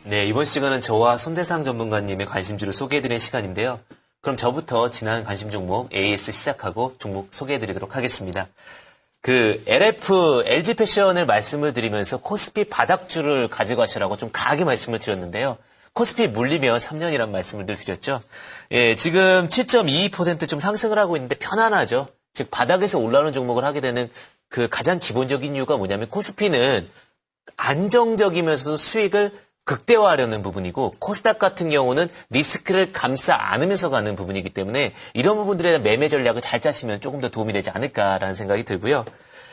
네, 이번 시간은 저와 손대상 전문가님의 관심주를 소개해드리는 시간인데요. 그럼 저부터 지난 관심 종목 AS 시작하고 종목 소개해드리도록 하겠습니다. LF, LG 패션을 말씀을 드리면서 코스피 바닥주를 가져가시라고 좀 강하게 말씀을 드렸는데요. 코스피 물리면 3년이란 말씀을 늘 드렸죠. 예, 지금 7.22% 좀 상승을 하고 있는데 편안하죠. 즉, 바닥에서 올라오는 종목을 하게 되는 그 가장 기본적인 이유가 뭐냐면 코스피는 안정적이면서도 수익을 극대화하려는 부분이고 코스닥 같은 경우는 리스크를 감싸 안으면서 가는 부분이기 때문에 이런 부분들에 대한 매매 전략을 잘 짜시면 조금 더 도움이 되지 않을까라는 생각이 들고요.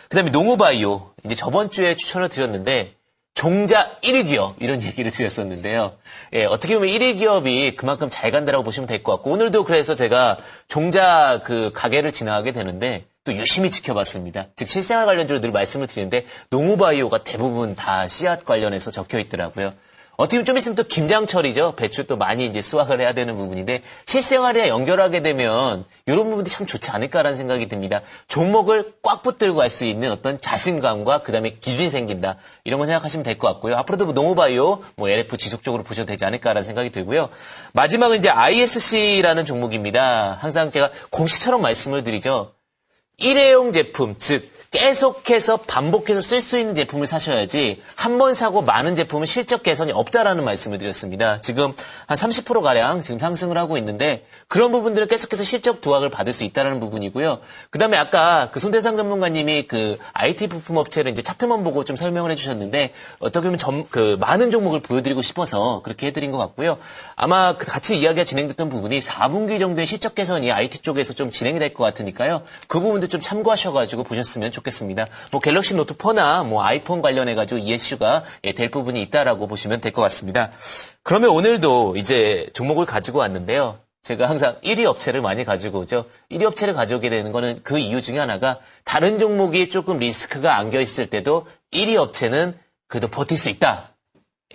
그다음에 농우바이오 이제 저번 주에 추천을 드렸는데 종자 1위 기업 이런 얘기를 드렸었는데요. 예, 어떻게 보면 1위 기업이 그만큼 잘 간다라고 보시면 될 것 같고 오늘도 그래서 제가 종자 그 가게를 지나가게 되는데 또 유심히 지켜봤습니다. 즉 실생활 관련주로 늘 말씀을 드리는데 농우바이오가 대부분 다 씨앗 관련해서 적혀 있더라고요. 어떻게 보면 좀 있으면 또 김장철이죠. 배추 또 많이 이제 수확을 해야 되는 부분인데 실생활에 연결하게 되면 이런 부분들이 참 좋지 않을까라는 생각이 듭니다. 종목을 꽉 붙들고 갈 수 있는 어떤 자신감과 그다음에 기준이 생긴다. 이런 거 생각하시면 될 것 같고요. 앞으로도 뭐 농우바이오, 뭐 LF 지속적으로 보셔도 되지 않을까라는 생각이 들고요. 마지막은 이제 ISC라는 종목입니다. 항상 제가 공식처럼 말씀을 드리죠. 일회용 제품, 즉 계속해서 반복해서 쓸 수 있는 제품을 사셔야지 한 번 사고 많은 제품은 실적 개선이 없다라는 말씀을 드렸습니다. 지금 한 30%가량 지금 상승을 하고 있는데 그런 부분들은 계속해서 실적 두각을 받을 수 있다라는 부분이고요. 그다음에 아까 그 손대상 전문가님이 그 IT 부품 업체를 이제 차트만 보고 좀 설명을 해주셨는데 어떻게 보면 많은 종목을 보여드리고 싶어서 그렇게 해드린 것 같고요. 아마 같이 이야기가 진행됐던 부분이 4분기 정도의 실적 개선이 IT 쪽에서 좀 진행이 될 것 같으니까요. 그 부분도 좀 참고하셔가지고 보셨으면 좋겠습니다. 뭐 갤럭시 노트 4나 뭐 아이폰 관련해가지고 이슈가 될 부분이 있다라고 보시면 될 것 같습니다. 그러면 오늘도 이제 종목을 가지고 왔는데요. 제가 항상 1위 업체를 많이 가지고 오죠. 1위 업체를 가져오게 되는 거는 그 이유 중에 하나가 다른 종목이 조금 리스크가 안겨 있을 때도 1위 업체는 그래도 버틸 수 있다.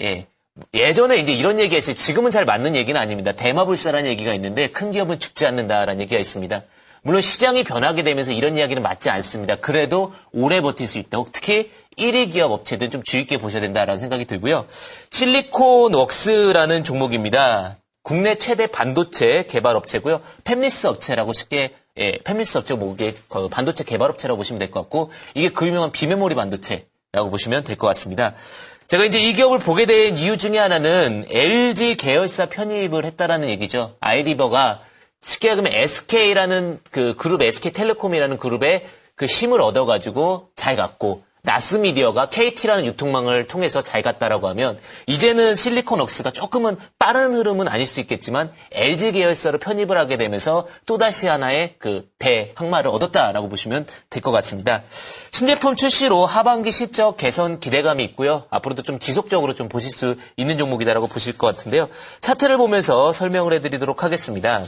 예. 예전에 이제 이런 얘기가 있어요. 지금은 잘 맞는 얘기는 아닙니다. 대마불사라는 얘기가 있는데 큰 기업은 죽지 않는다라는 얘기가 있습니다. 물론 시장이 변하게 되면서 이런 이야기는 맞지 않습니다. 그래도 오래 버틸 수 있다. 특히 1위 기업 업체들은 좀 주의 깊게 보셔야 된다라는 생각이 들고요. 실리콘웍스라는 종목입니다. 국내 최대 반도체 개발 업체고요. 팹리스 업체라고 쉽게 팹리스 업체 목에 반도체 개발 업체라고 보시면 될 것 같고 이게 그 유명한 비메모리 반도체라고 보시면 될 것 같습니다. 제가 이제 이 기업을 보게 된 이유 중에 하나는 LG 계열사 편입을 했다라는 얘기죠. 아이리버가 쉽게 얘기하면 SK라는 그 그룹 SK텔레콤이라는 그룹에 그 힘을 얻어가지고 잘 갔고 나스미디어가 KT라는 유통망을 통해서 잘 갔다라고 하면 이제는 실리콘웍스가 조금은 빠른 흐름은 아닐 수 있겠지만 LG 계열사로 편입을 하게 되면서 또다시 하나의 그 대항마를 얻었다라고 보시면 될 것 같습니다. 신제품 출시로 하반기 실적 개선 기대감이 있고요. 앞으로도 좀 지속적으로 좀 보실 수 있는 종목이다라고 보실 것 같은데요. 차트를 보면서 설명을 해드리도록 하겠습니다.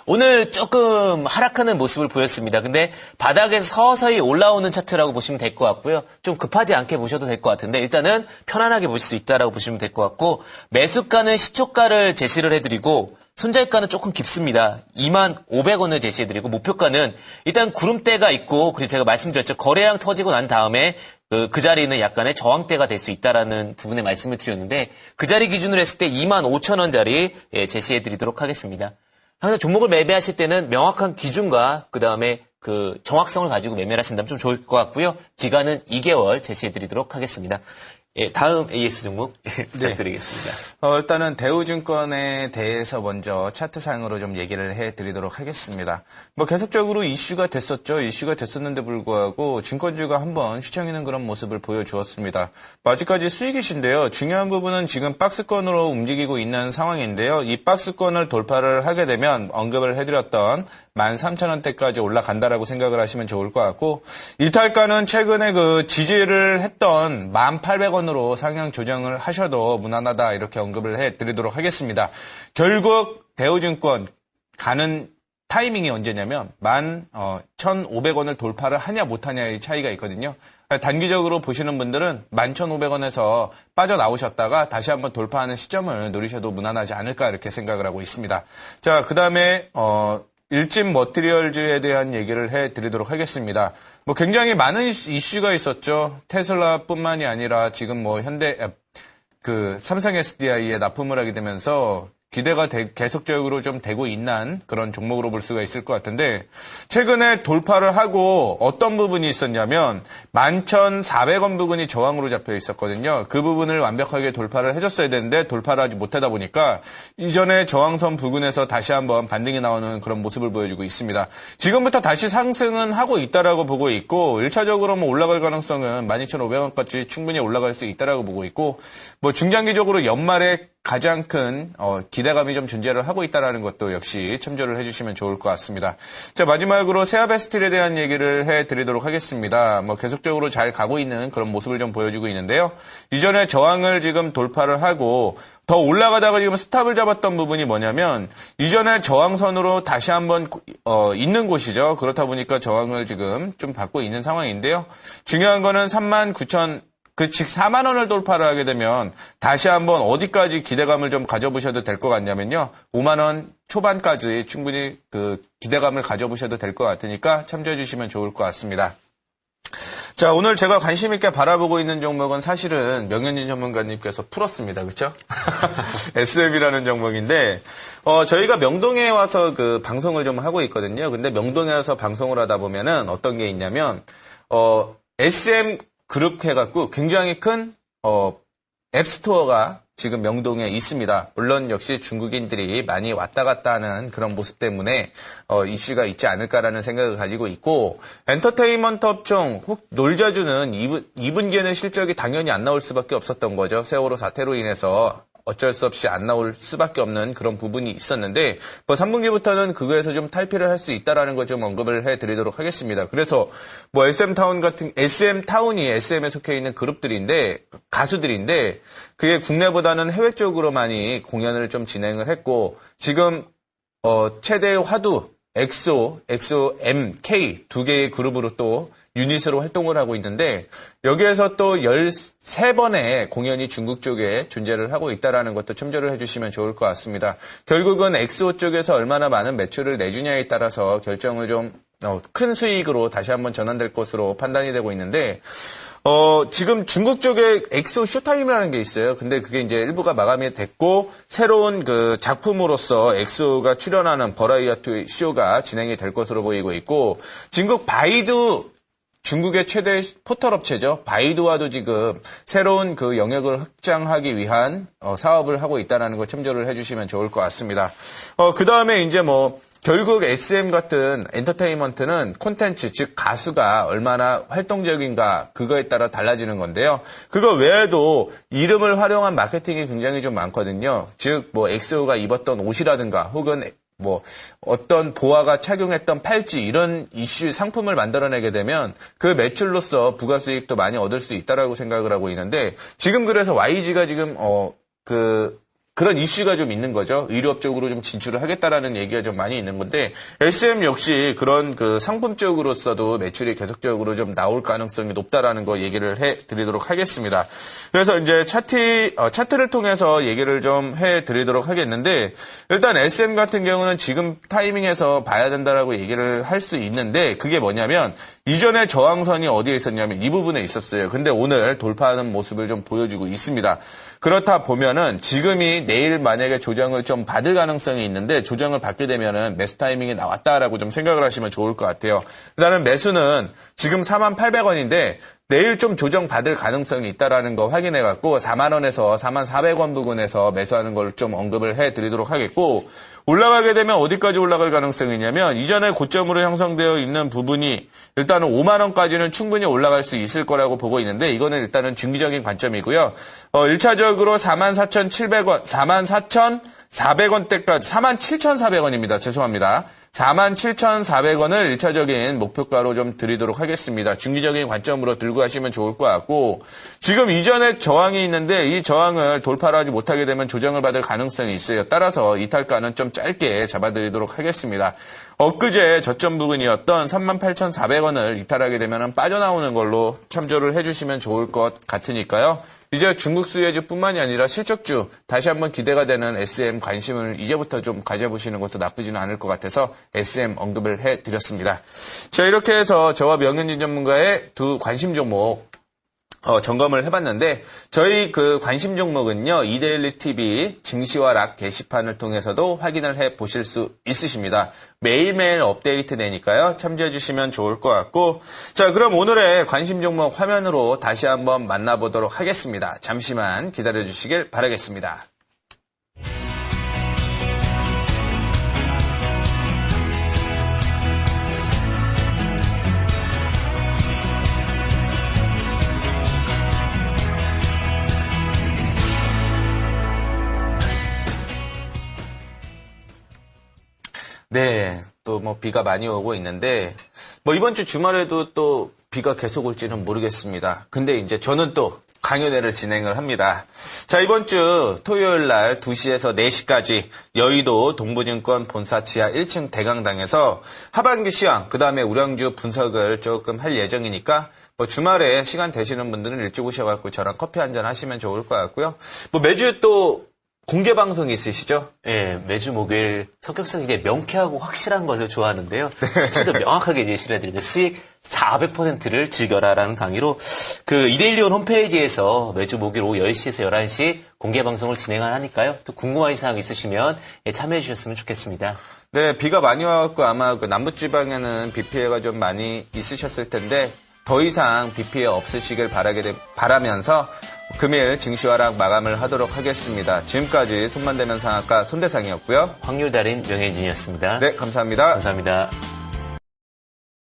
오늘 조금 하락하는 모습을 보였습니다. 근데 바닥에서 서서히 올라오는 차트라고 보시면 될 것 같고요. 좀 급하지 않게 보셔도 될 것 같은데 일단은 편안하게 보실 수 있다라고 보시면 될 것 같고 매수가는 시초가를 제시를 해드리고 손절가는 조금 깊습니다. 25,500원을 제시해드리고 목표가는 일단 구름대가 있고 그리고 제가 말씀드렸죠. 거래량 터지고 난 다음에 그 자리는 약간의 저항대가 될 수 있다라는 부분에 말씀을 드렸는데 그 자리 기준으로 했을 때 25,000원짜리 제시해드리도록 하겠습니다. 항상 종목을 매매하실 때는 명확한 기준과 그 다음에 그 정확성을 가지고 매매를 하신다면 좀 좋을 것 같고요. 기간은 2개월 제시해드리도록 하겠습니다. 예, 다음 AS 종목 부탁드리겠습니다. 일단은 대우증권에 대해서 먼저 차트상으로 좀 얘기를 해드리도록 하겠습니다. 뭐 계속적으로 이슈가 됐었죠. 이슈가 됐었는데 불구하고 증권주가 한번 휘청이는 그런 모습을 보여주었습니다. 아직까지 수익이신데요. 중요한 부분은 지금 박스권으로 움직이고 있는 상황인데요. 이 박스권을 돌파를 하게 되면 언급을 해드렸던 13,000원대까지 올라간다라고 생각을 하시면 좋을 것 같고 이탈가는 최근에 그 지지를 했던 1,800원으로 상향 조정을 하셔도 무난하다 이렇게 언급을 해드리도록 하겠습니다. 결국 대우증권 가는 타이밍이 언제냐면 11,500원을 돌파를 하냐 못하냐의 차이가 있거든요. 단기적으로 보시는 분들은 11,500원에서 빠져나오셨다가 다시 한번 돌파하는 시점을 노리셔도 무난하지 않을까 이렇게 생각을 하고 있습니다. 자, 그 다음에 일진 머티리얼즈에 대한 얘기를 해드리도록 하겠습니다. 뭐 굉장히 많은 이슈가 있었죠. 테슬라뿐만이 아니라 지금 뭐 삼성 SDI에 납품을 하게 되면서 기대가 계속적으로 좀 되고 있는 그런 종목으로 볼 수가 있을 것 같은데 최근에 돌파를 하고 어떤 부분이 있었냐면 11,400원 부분이 저항으로 잡혀 있었거든요. 그 부분을 완벽하게 돌파를 해줬어야 되는데 돌파를 하지 못하다 보니까 이전에 저항선 부근에서 다시 한번 반등이 나오는 그런 모습을 보여주고 있습니다. 지금부터 다시 상승은 하고 있다라고 보고 있고 1차적으로 뭐 올라갈 가능성은 12,500원까지 충분히 올라갈 수 있다라고 보고 있고 뭐 중장기적으로 연말에 가장 큰 기대감이 좀 존재를 하고 있다는 것도 역시 참조를 해주시면 좋을 것 같습니다. 자, 마지막으로 세아베스틸에 대한 얘기를 해드리도록 하겠습니다. 뭐 계속적으로 잘 가고 있는 그런 모습을 좀 보여주고 있는데요. 이전에 저항을 지금 돌파를 하고 더 올라가다가 지금 스탑을 잡았던 부분이 뭐냐면 이전에 저항선으로 다시 한번 있는 곳이죠. 그렇다 보니까 저항을 지금 좀 받고 있는 상황인데요. 중요한 거는 39,000 즉 4만 원을 돌파를 하게 되면 다시 한번 어디까지 기대감을 좀 가져보셔도 될 것 같냐면요. 5만 원 초반까지 충분히 그 기대감을 가져보셔도 될 것 같으니까 참조해 주시면 좋을 것 같습니다. 자, 오늘 제가 관심 있게 바라보고 있는 종목은 사실은 명현진 전문가님께서 풀었습니다. 그렇죠? SM이라는 종목인데 저희가 명동에 와서 그 방송을 좀 하고 있거든요. 근데 명동에 와서 방송을 하다 보면은 어떤 게 있냐면 SM 그룹 해갖고 굉장히 큰 앱스토어가 지금 명동에 있습니다. 물론 역시 중국인들이 많이 왔다 갔다 하는 그런 모습 때문에 이슈가 있지 않을까라는 생각을 가지고 있고 엔터테인먼트 업종 혹 놀자주는 2분기에는 실적이 당연히 안 나올 수밖에 없었던 거죠. 세월호 사태로 인해서 어쩔 수 없이 안 나올 수밖에 없는 그런 부분이 있었는데 뭐 3분기부터는 그거에서 좀 탈피를 할 수 있다라는 거 좀 언급을 해드리도록 하겠습니다. 그래서 뭐 SM타운이 SM에 속해 있는 그룹들인데 가수들인데 그게 국내보다는 해외 쪽으로 많이 공연을 좀 진행을 했고 지금 최대의 화두 엑소, MK 두 개의 그룹으로 또 유닛으로 활동을 하고 있는데 여기에서 또 13번의 공연이 중국 쪽에 존재를 하고 있다는 것도 참조를 해주시면 좋을 것 같습니다. 결국은 엑소 쪽에서 얼마나 많은 매출을 내주냐에 따라서 결정을 좀 큰 수익으로 다시 한번 전환될 것으로 판단이 되고 있는데 지금 중국 쪽에 엑소 쇼타임이라는 게 있어요. 근데 그게 이제 일부가 마감이 됐고 새로운 그 작품으로서 엑소가 출연하는 버라이어티 쇼가 진행이 될 것으로 보이고 있고 중국의 최대 포털 업체죠. 바이두와도 지금 새로운 그 영역을 확장하기 위한 사업을 하고 있다는 걸 참조를 해주시면 좋을 것 같습니다. 그 다음에 이제 뭐 결국 SM 같은 엔터테인먼트는 콘텐츠, 즉 가수가 얼마나 활동적인가 그거에 따라 달라지는 건데요. 그거 외에도 이름을 활용한 마케팅이 굉장히 좀 많거든요. 즉 뭐 엑소가 입었던 옷이라든가 혹은 뭐 어떤 보아가 착용했던 팔찌 이런 이슈 상품을 만들어내게 되면 그 매출로서 부가 수익도 많이 얻을 수 있다라고 생각을 하고 있는데 지금 그래서 YG가 지금 그런 이슈가 좀 있는 거죠. 의료업 쪽으로 좀 진출을 하겠다라는 얘기가 좀 많이 있는 건데 SM 역시 그런 그 상품 쪽으로서도 매출이 계속적으로 좀 나올 가능성이 높다라는 거 얘기를 해드리도록 하겠습니다. 그래서 이제 차트를 통해서 얘기를 좀 해드리도록 하겠는데 일단 SM 같은 경우는 지금 타이밍에서 봐야 된다라고 얘기를 할 수 있는데 그게 뭐냐면 이전에 저항선이 어디에 있었냐면 이 부분에 있었어요. 근데 오늘 돌파하는 모습을 좀 보여주고 있습니다. 그렇다 보면은 지금이 내일 만약에 조정을 좀 받을 가능성이 있는데 조정을 받게 되면은 매수 타이밍이 나왔다라고 좀 생각을 하시면 좋을 것 같아요. 일단은 매수는 지금 48,800원인데 내일 좀 조정 받을 가능성이 있다라는 거 확인해 갖고 4만 원에서 4,400원 부근에서 매수하는 걸 좀 언급을 해 드리도록 하겠고 올라가게 되면 어디까지 올라갈 가능성이 있냐면 이전에 고점으로 형성되어 있는 부분이 일단은 5만 원까지는 충분히 올라갈 수 있을 거라고 보고 있는데 이거는 일단은 중기적인 관점이고요. 1차적으로 44,700원, 44,400원대까지 47,400원입니다. 죄송합니다. 47,400원을 1차적인 목표가로 좀 드리도록 하겠습니다. 중기적인 관점으로 들고 가시면 좋을 것 같고 지금 이전에 저항이 있는데 이 저항을 돌파를 하지 못하게 되면 조정을 받을 가능성이 있어요. 따라서 이탈가는 좀 짧게 잡아드리도록 하겠습니다. 엊그제 저점 부근이었던 38,400원을 이탈하게 되면 빠져나오는 걸로 참조를 해주시면 좋을 것 같으니까요. 이제 중국 수혜주뿐만이 아니라 실적주 다시 한번 기대가 되는 SM 관심을 이제부터 좀 가져보시는 것도 나쁘지는 않을 것 같아서 SM 언급을 해드렸습니다. 자, 이렇게 해서 저와 명현진 전문가의 두 관심 종목 점검을 해봤는데 저희 그 관심 종목은요 이데일리 TV 증시와 락 게시판을 통해서도 확인을 해보실 수 있으십니다. 매일매일 업데이트 되니까요 참조해 주시면 좋을 것 같고 자 그럼 오늘의 관심 종목 화면으로 다시 한번 만나보도록 하겠습니다. 잠시만 기다려 주시길 바라겠습니다. 네, 또 뭐 비가 많이 오고 있는데 뭐 이번 주 주말에도 또 비가 계속 올지는 모르겠습니다. 근데 이제 저는 또 강연회를 진행을 합니다. 자, 이번 주 토요일 날 2시에서 4시까지 여의도 동부증권 본사 지하 1층 대강당에서 하반기 시황, 그 다음에 우량주 분석을 조금 할 예정이니까 뭐 주말에 시간 되시는 분들은 일찍 오셔갖고 저랑 커피 한잔 하시면 좋을 것 같고요. 뭐 매주 또 공개 방송이 있으시죠? 네, 매주 목요일 성격상 이제 명쾌하고 확실한 것을 좋아하는데요. 수치도 명확하게 제시를 해드리는데 수익 400%를 즐겨라라는 강의로 그 이데일리온 홈페이지에서 매주 목요일 오후 10시에서 11시 공개 방송을 진행을 하니까요. 또 궁금한 사항 있으시면 참여해 주셨으면 좋겠습니다. 네, 비가 많이 와갖고 아마 그 남부지방에는 비 피해가 좀 많이 있으셨을 텐데 더 이상 비 피해 없으시길 바라면서 금일 증시화락 마감을 하도록 하겠습니다. 지금까지 손만 대면 상한가 손대상이었고요. 확률 달인 명예진이었습니다. 네, 감사합니다. 감사합니다.